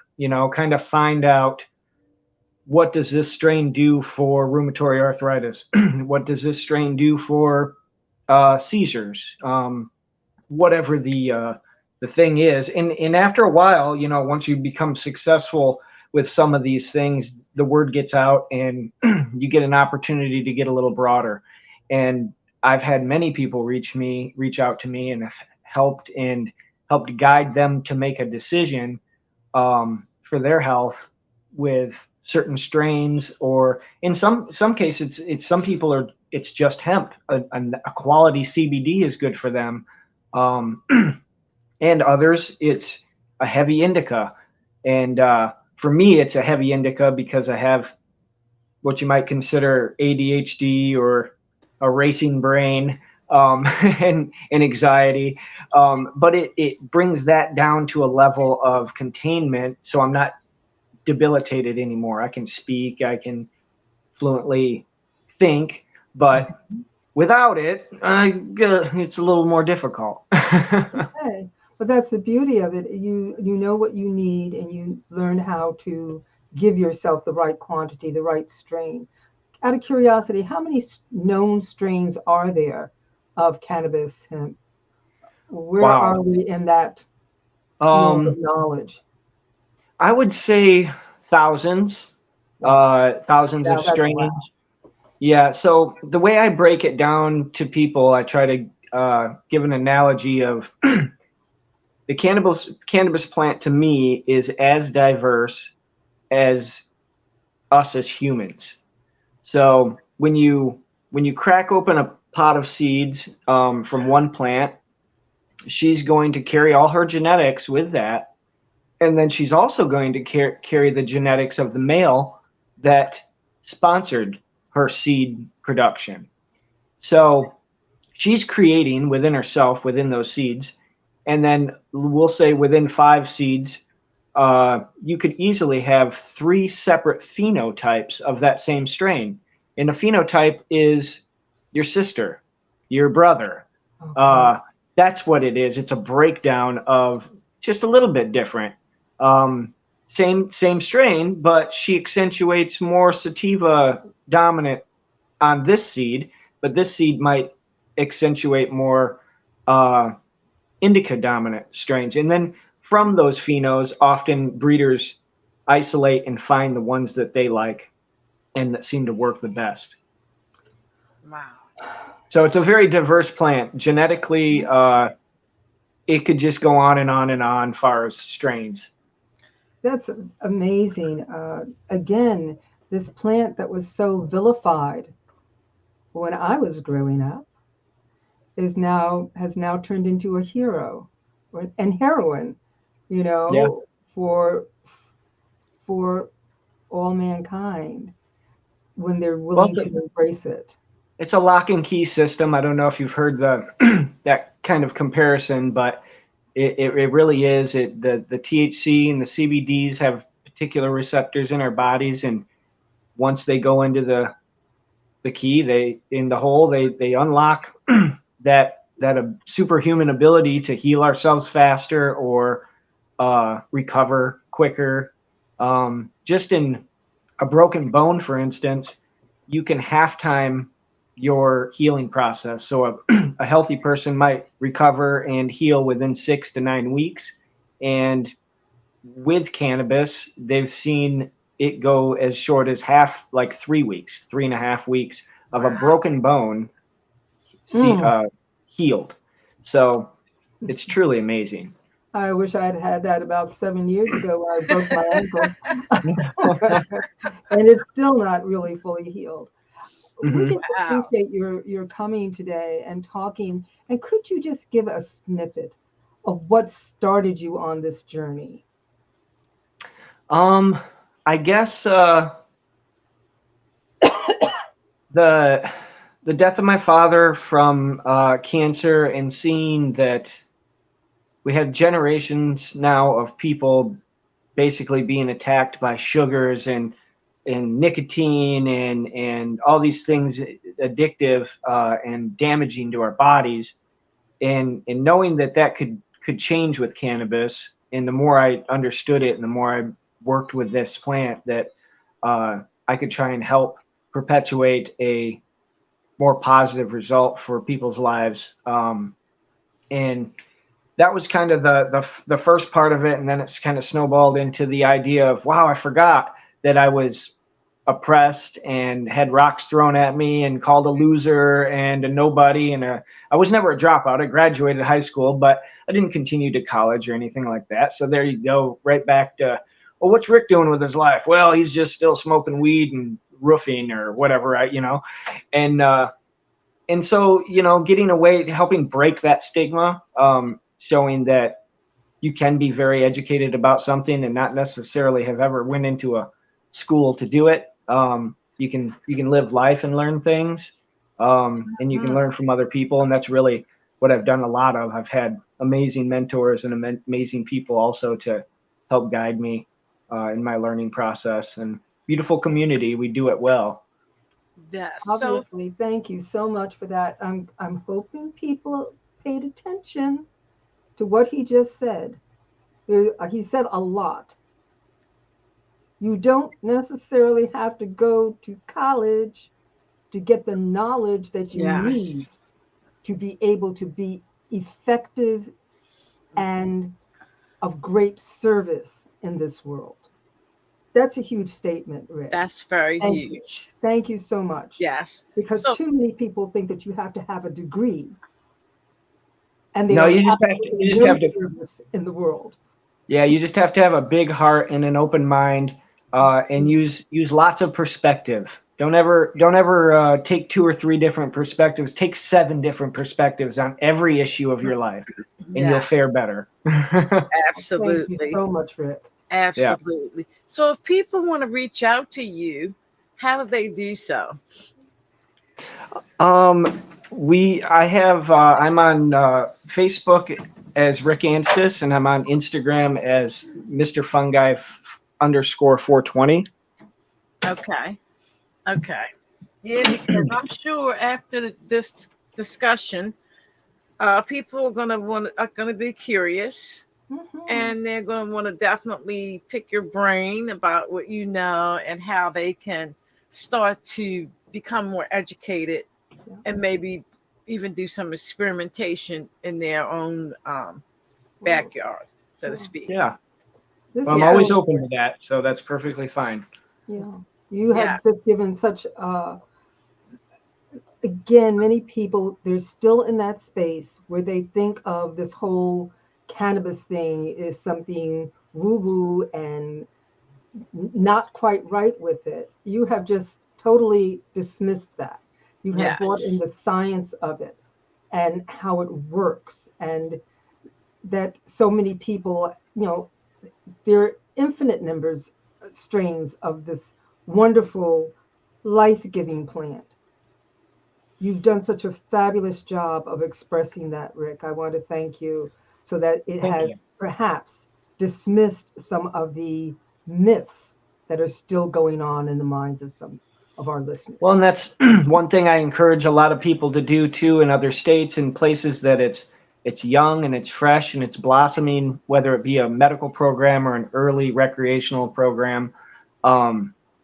kind of find out, what does this strain do for rheumatoid arthritis? What does this strain do for seizures? Whatever the thing is. And after a while, once you become successful with some of these things, the word gets out and you get an opportunity to get a little broader. And I've had many people reach out to me and have helped guide them to make a decision for their health with certain strains, or in some cases, it's some people it's just hemp. A quality CBD is good for them, and others it's a heavy indica. And for me, it's a heavy indica because I have what you might consider ADHD or a racing brain, and anxiety. But it brings that down to a level of containment, so I'm not debilitated anymore. I can speak, I can fluently think, but without it, it's a little more difficult. Okay. But that's the beauty of it. You know what you need, and you learn how to give yourself the right quantity, the right strain. Out of curiosity, how many known strains are there of cannabis hemp? Where Wow. are we in that field of knowledge? I would say thousands, thousands of strains. Wow. Yeah. So the way I break it down to people, I try to give an analogy of the cannabis plant to me is as diverse as us as humans. So when you crack open a pot of seeds from one plant, she's going to carry all her genetics with that. And then she's also going to carry the genetics of the male that sponsored her seed production. So she's creating within herself, within those seeds. And then we'll say within 5 seeds, you could easily have 3 separate phenotypes of that same strain. And a phenotype is your sister, your brother. Okay. That's what it is. It's a breakdown of just a little bit different. Same strain, but she accentuates more sativa dominant on this seed, but this seed might accentuate more indica dominant strains. And then from those phenos, often breeders isolate and find the ones that they like and that seem to work the best. Wow. So it's a very diverse plant. Genetically, it could just go on and on and on as far as strains. That's amazing. Again, this plant that was so vilified when I was growing up has now turned into a hero and heroine, Yeah. for all mankind when they're Well, willing to embrace it. it's a lock and key system. I don't know if you've heard that kind of comparison, but it really is. The THC and the CBDs have particular receptors in our bodies, and once they go into the key, they unlock that a superhuman ability to heal ourselves faster or recover quicker. Just in a broken bone, for instance, you can half time your healing process. So a healthy person might recover and heal within 6 to 9 weeks. And with cannabis, they've seen it go as short as half, like 3 weeks, 3.5 weeks of a broken bone healed. So it's truly amazing. I wish I had that about 7 years ago when I broke my ankle. And it's still not really fully healed. We just appreciate your coming today and talking. And could you just give a snippet of what started you on this journey? I guess the death of my father from cancer, and seeing that we have generations now of people basically being attacked by sugars and nicotine and all these things addictive and damaging to our bodies, and knowing that could change with cannabis. And the more I understood it and the more I worked with this plant, that I could try and help perpetuate a more positive result for people's lives. And that was kind of the first part of it. And then it's kind of snowballed into the idea of, wow, I forgot that I was oppressed and had rocks thrown at me and called a loser and a nobody. And I was never a dropout. I graduated high school, but I didn't continue to college or anything like that. So there you go, right back to, well, what's Rick doing with his life? Well, he's just still smoking weed and roofing or whatever, and so, getting away, helping break that stigma, showing that you can be very educated about something and not necessarily have ever went into a school to do it. You can live life and learn things, and you can learn from other people. And that's really what I've done a lot of. I've had amazing mentors and amazing people also to help guide me in my learning process, and beautiful community. We do it well. Yes. Obviously, thank you so much for that. I'm hoping people paid attention to what he just said. He said a lot. You don't necessarily have to go to college to get the knowledge that you need to be able to be effective and of great service in this world. That's a huge statement, Rick. That's very huge. Thank you so much. Yes. Because too many people think that you have to have a degree. And no, you just have to service in the world. Yeah, you just have to have a big heart and an open mind, and use lots of perspective. Don't ever take 2 or 3 different perspectives. Take 7 different perspectives on every issue of your life, and you'll fare better. Absolutely. Thank you so much, Rick. Absolutely. Yeah. So if people want to reach out to you, how do they do so? I'm on Facebook as Rick Anstis, and I'm on Instagram as Mr. Fungi _420. Okay. Yeah, because I'm sure after this discussion, people are gonna be curious. Mm-hmm. And they're going to want to definitely pick your brain about what you know and how they can start to become more educated, and maybe even do some experimentation in their own backyard, so to speak. Yeah. Well, I'm always open to that, so that's perfectly fine. Yeah. You have given such, again, many people, they're still in that space where they think of this whole cannabis thing is something woo-woo and not quite right with it. You have just totally dismissed that. You have brought in the science of it and how it works, and that so many people, there are infinite numbers strains of this wonderful, life-giving plant. You've done such a fabulous job of expressing that, Rick. I want to thank you so that it Thank has you. perhaps dismissed some of the myths that are still going on in the minds of some of our listeners. Well, and that's one thing I encourage a lot of people to do too in other states and places that it's young and it's fresh and it's blossoming, whether it be a medical program or an early recreational program.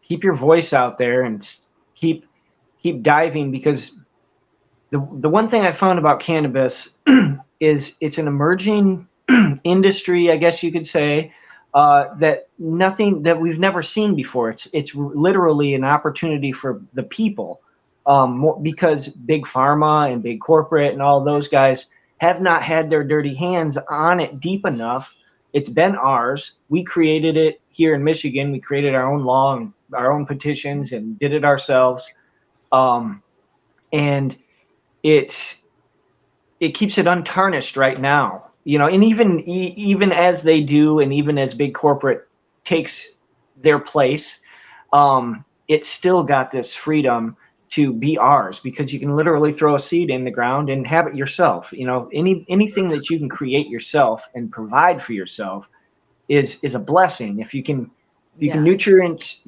Keep your voice out there and keep diving, because the one thing I found about cannabis is it's an emerging industry, I guess you could say, that we've never seen before. It's literally an opportunity for the people, because big pharma and big corporate and all those guys have not had their dirty hands on it deep enough. It's been ours. We created it here in Michigan. We created our own law and our own petitions and did it ourselves. And it keeps it untarnished right now, and even as they do, and even as big corporate takes their place, it's still got this freedom to be ours, because you can literally throw a seed in the ground and have it yourself. Anything that you can create yourself and provide for yourself is a blessing. If you can nutrient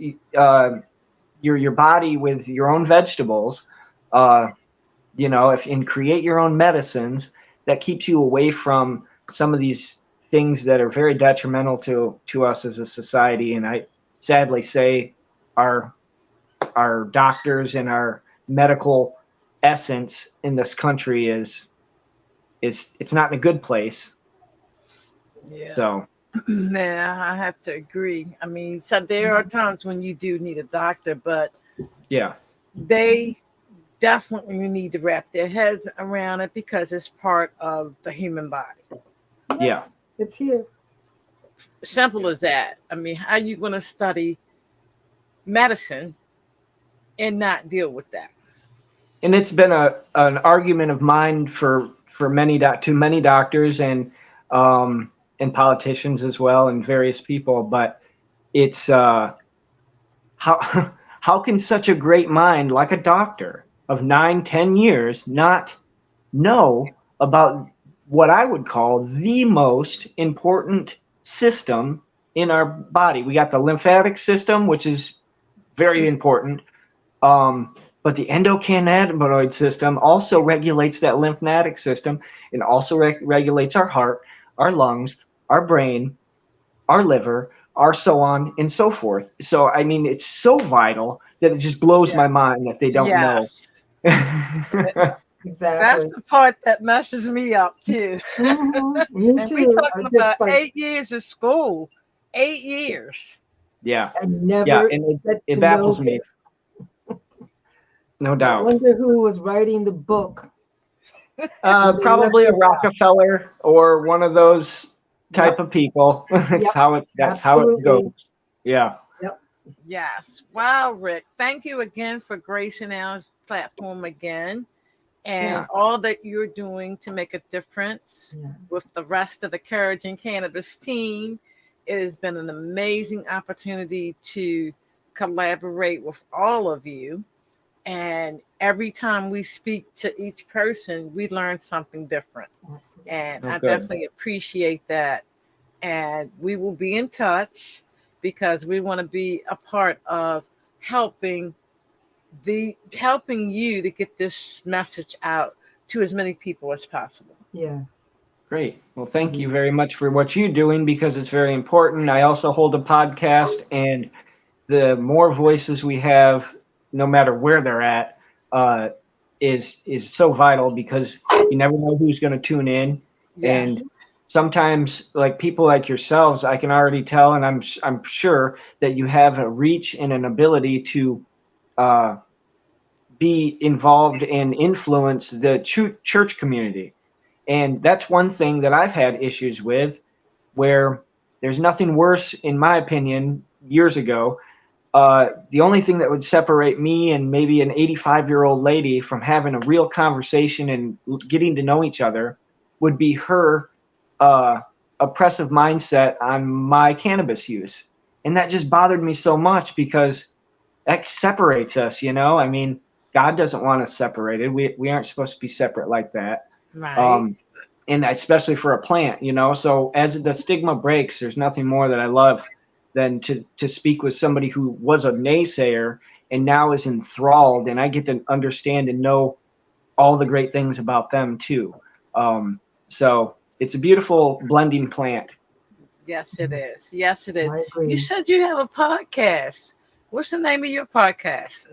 your body with your own vegetables, and create your own medicines, that keeps you away from some of these things that are very detrimental to us as a society. And I sadly say our doctors and our medical essence in this country it's not in a good place. Yeah. So Yeah, I have to agree. I mean, so there are times when you do need a doctor, but yeah, they definitely need to wrap their heads around it, because it's part of the human body. Yes, yeah. it's here. Simple as that. I mean, how are you going to study medicine and not deal with that? And it's been an argument of mine for many doctors and politicians as well, and various people. But it's how can such a great mind, like a doctor of 9-10 years, not know about what I would call the most important system in our body? We got the lymphatic system, which is very important. But the endocannabinoid system also regulates that lymphatic system, and also regulates our heart, our lungs, our brain, our liver, our so on and so forth. So, I mean, it's so vital that it just blows my mind that they don't know. Exactly. That's the part that messes me up too. Me And too. we're talking about Like, 8 years of school. 8 years. Yeah. I never Yeah, and it baffles me. No I doubt. wonder who was writing the book. Probably a Rockefeller or one of those type of people. That's how it goes. Yeah. Yep. Yes. Wow, Rick. Thank you again for gracing our platform again, and all that you're doing to make a difference with the rest of the Courage and Cannabis team. It has been an amazing opportunity to collaborate with all of you. And every time we speak to each person, we learn something different. Absolutely. And I definitely appreciate that. And we will be in touch, because we want to be a part of helping you to get this message out to as many people as possible. Yes. Great. Well, thank you very much for what you're doing, because it's very important. I also hold a podcast, and the more voices we have, no matter where they're at, is so vital, because you never know who's going to tune in. Yes. And sometimes, like people like yourselves, I can already tell, and I'm sure that you have a reach and an ability to be involved and influence the church community. And that's one thing that I've had issues with, where there's nothing worse, in my opinion, years ago. The only thing that would separate me and maybe an 85-year-old lady from having a real conversation and getting to know each other would be her oppressive mindset on my cannabis use. And that just bothered me so much because that separates us, you know? I mean, God doesn't want us separated. We aren't supposed to be separate like that. Right. And especially for a plant, you know? So as the stigma breaks, there's nothing more that I love than to speak with somebody who was a naysayer and now is enthralled, and I get to understand and know all the great things about them too. So it's a beautiful blending plant. Yes, it is. Yes, it is. I agree. You said you have a podcast. What's the name of your podcast?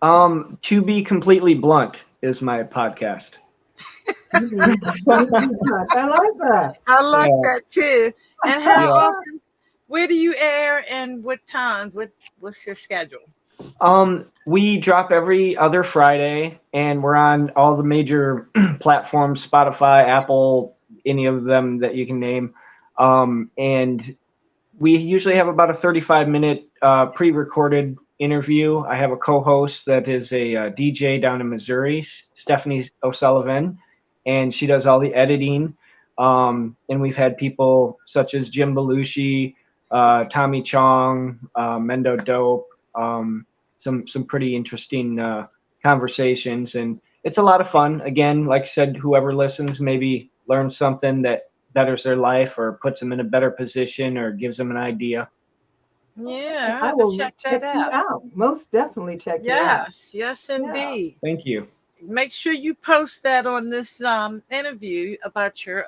To be completely blunt is my podcast. I like that. I like Yeah. that too. And how Yeah. often? Where do you air and what time? What's your schedule? We drop every other Friday, and we're on all the major platforms, Spotify, Apple, any of them that you can name. And we usually have about a 35-minute pre-recorded interview. I have a co-host that is a DJ down in Missouri, Stephanie O'Sullivan, and she does all the editing. And we've had people such as Jim Belushi, Tommy Chong, Mendo Dope, some pretty interesting conversations, and it's a lot of fun. Again, like I said, whoever listens maybe learns something that betters their life or puts them in a better position or gives them an idea. Yeah, I have will to check check that you out. out. Most definitely check you out. Yes, indeed. Thank you. Make sure you post that on this interview about your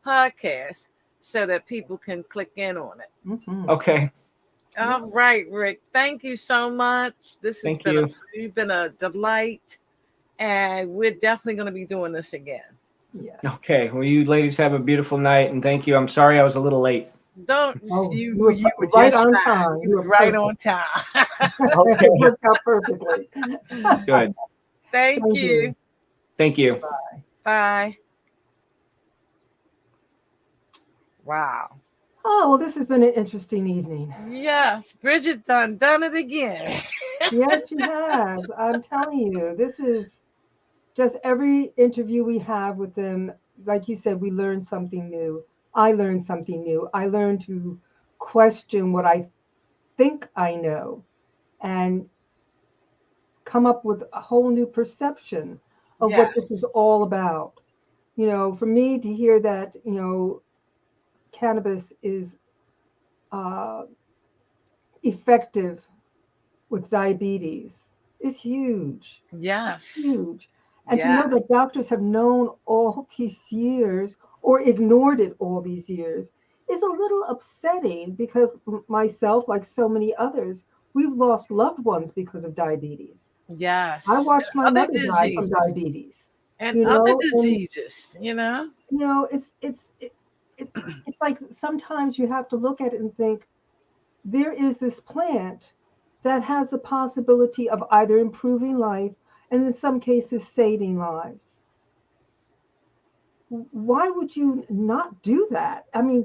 podcast so that people can click in on it. Mhm. Okay. All right, Rick. Thank you so much. This has Thank you. you've been a delight, and we're definitely going to be doing this again. Yes. Okay. Well, you ladies have a beautiful night, and thank you. I'm sorry I was a little late. Don't Oh, you you were were right just on fine. time. You You were were right perfect. on time. Okay. It worked out perfectly. Good. Thank Thank you. you. Thank you. Bye. Wow. Oh, well, this has been an interesting evening. Yes, Bridget done it again. Yes, she has. I'm telling you, this is just every interview we have with them. Like you said, we learn something new. I learned something new. I learned to question what I think I know and come up with a whole new perception of what this Yes. is all about. You know, for me to hear that, you know, cannabis is uh, effective with diabetes is huge. Yes. Huge. And to Yeah. know that doctors have known all these years or ignored it all these years is a little upsetting because myself, like so many others, we've lost loved ones because of diabetes. I Yes. watched my And other mother die from diseases. diabetes, And you other know, and diseases, you know? you know, it's like sometimes you have to look at it and think there is this plant that has the possibility of either improving life and in some cases saving lives. Why would you not do that? I mean,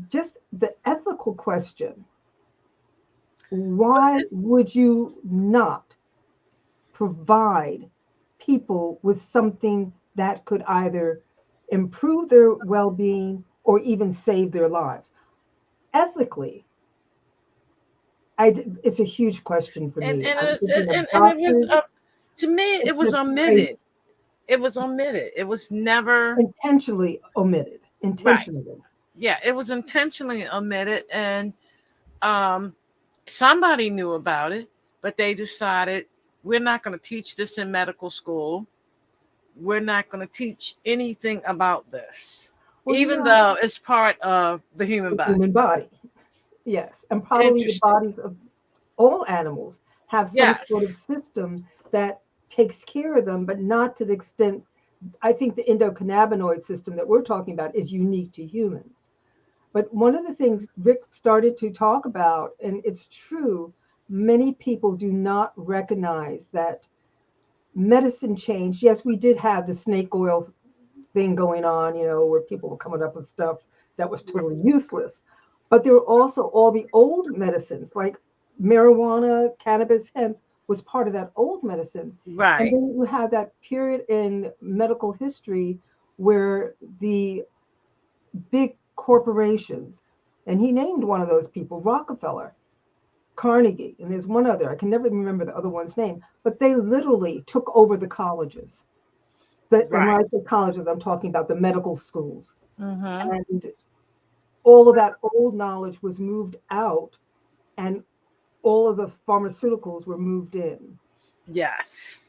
just the ethical question. Why would you not provide people with something that could either improve their well-being or even save their lives? Ethically, it's a huge question for And me. and I'm it, thinking of and it was doctors. to me It's it was just crazy. omitted. It was omitted. It was never Intentionally omitted. right. Intentionally. Yeah, it was intentionally omitted, and um, somebody knew about it, but they decided we're not going to teach this in medical school. We're not going to teach anything about this, Well, you even know, though it's part of the human the body. human body. Yes. And probably the Interesting. bodies of all animals have some sort of Yes. system that takes care of them, but not to the extent. I think the endocannabinoid system that we're talking about is unique to humans. But one of the things Rick started to talk about, and it's true, many people do not recognize that medicine changed. Yes, we did have the snake oil thing going on, you know, where people were coming up with stuff that was totally useless. But there were also all the old medicines, like marijuana, cannabis, hemp was part of that old medicine. And Right. then you have that period in medical history where the big corporations And he named one of those people, Rockefeller, Carnegie, and there's one other. I can never remember the other one's name, but they literally took over the colleges. And when Right. I say colleges, I'm talking about the medical schools. Mm-hmm. And all of that old knowledge was moved out, and all of the pharmaceuticals were moved in. Yes.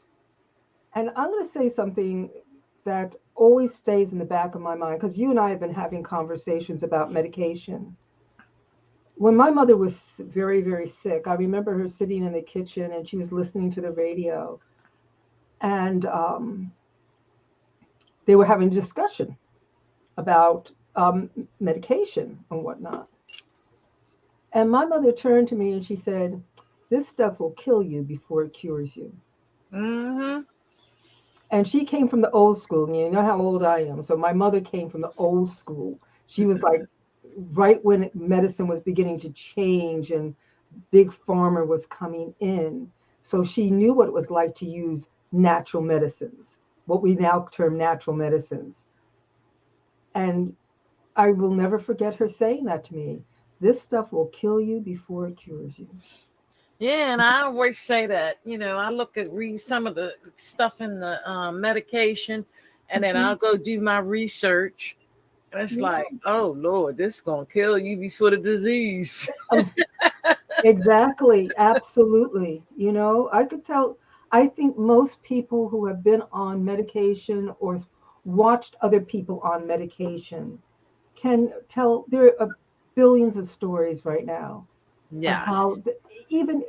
And I'm going to say something that always stays in the back of my mind, because you and I have been having conversations about medication. When my mother was very, very sick, I remember her sitting in the kitchen and she was listening to the radio, and they were having a discussion about medication and whatnot. And my mother turned to me and she said, "This stuff will kill you before it cures you." Mm-hmm. And she came from the old school. And you know how old I am. So my mother came from the old school. She was like right when medicine was beginning to change and big pharma was coming in. So she knew what it was like to use natural medicines, what we now term natural medicines. And I will never forget her saying that to me. This stuff will kill you before it cures you. Yeah, and I always say that. I read some of the stuff in the medication, and then Mhm. I'll go do my research. And it's Yeah. like, oh Lord, this is gonna kill you before the disease. Um, exactly. Absolutely. I could tell, I think most people who have been on medication or watched other people on medication can tell there are billions of stories right now of Yes. how even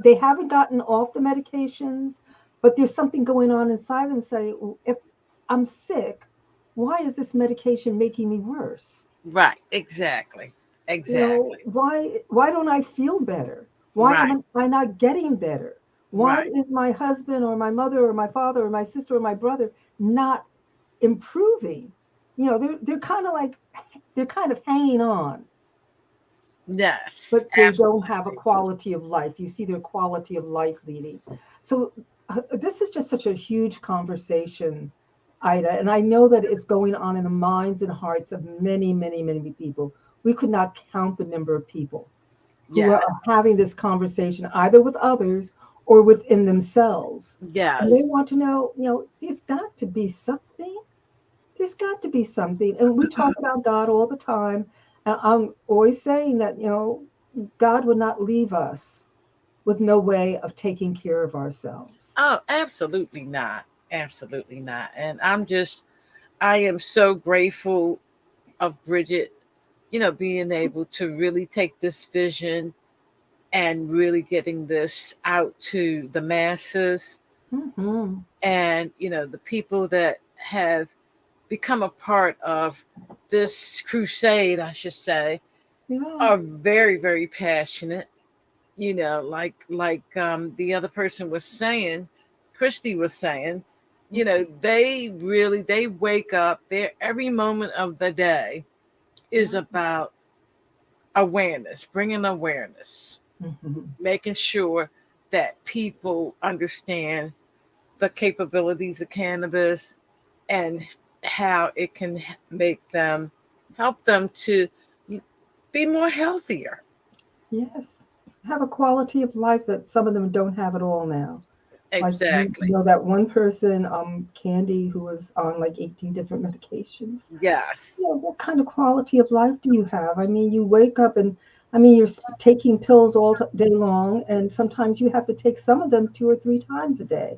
they haven't gotten off the medications, but there's something going on inside them. Say, "Well, if I'm sick, why is this medication making me worse? Right. Exactly. Exactly. Why don't I feel better? Why Right. am I not getting better? Why Right. is my husband or my mother or my father or my sister or my brother not improving? They're kind of like they're kind of hanging on, Yes. but they don't have a Absolutely. quality of life. You see their quality of life leading. So this is just such a huge conversation, Ida, and I know that it's going on in the minds and hearts of many, many, many people. We could not count the number of people who are Yes. having this conversation either with others or within themselves. And they Yes. want to know, there's got to be something. There's got to be something. And we talk about God all the time. And I'm always saying that, God would not leave us with no way of taking care of ourselves. Oh, absolutely not. Absolutely not. And I am so grateful of Bridget, being able to really take this vision and really getting this out to the masses, Mm-hmm. and the people that have become a part of this crusade, I should say, Yeah. are very, very passionate. Like the other person was saying, Christy was saying, they wake up, their every moment of the day is Yeah. about awareness, bringing awareness, Mm-hmm. making sure that people understand the capabilities of cannabis and how it can make them help them to be more healthier. Yes. Have a quality of life that some of them don't have at all now. Like Exactly. that one person, Candy, who was on like 18 different medications. Yes. What kind of quality of life do you have? I mean, you wake up and I mean, you're taking pills all day long, and sometimes you have to take some of them 2 or 3 times a day.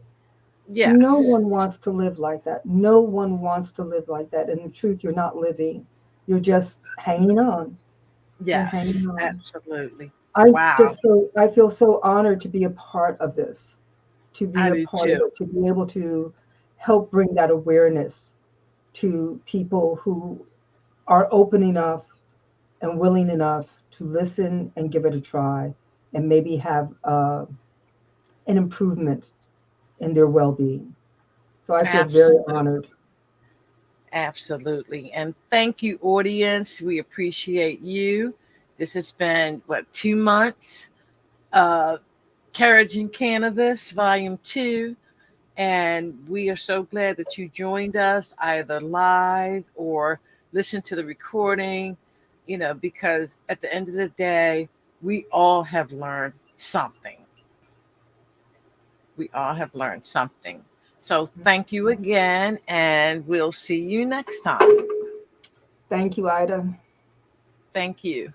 No Yes. one wants to live like that. No one wants to live like that. And in truth, you're not living. You're just hanging on. You're hanging Yes. on. Absolutely. I Wow. just I feel so honored to be a part of this, to be I a do part of too. it, to be able to help bring that awareness to people who are open enough and willing enough to listen and give it a try and maybe have an improvement in their well-being. So I feel very Absolutely. honored. Absolutely. And thank you, audience. We appreciate you. This has been, what, 2 months? Uh, Carriage and Cannabis, Volume 2. And we are so glad that you joined us either live or listen to the recording. because at the end of the day, we all have learned something. We all have learned something. So thank you again, and we'll see you next time. Thank you, Ida. Thank you.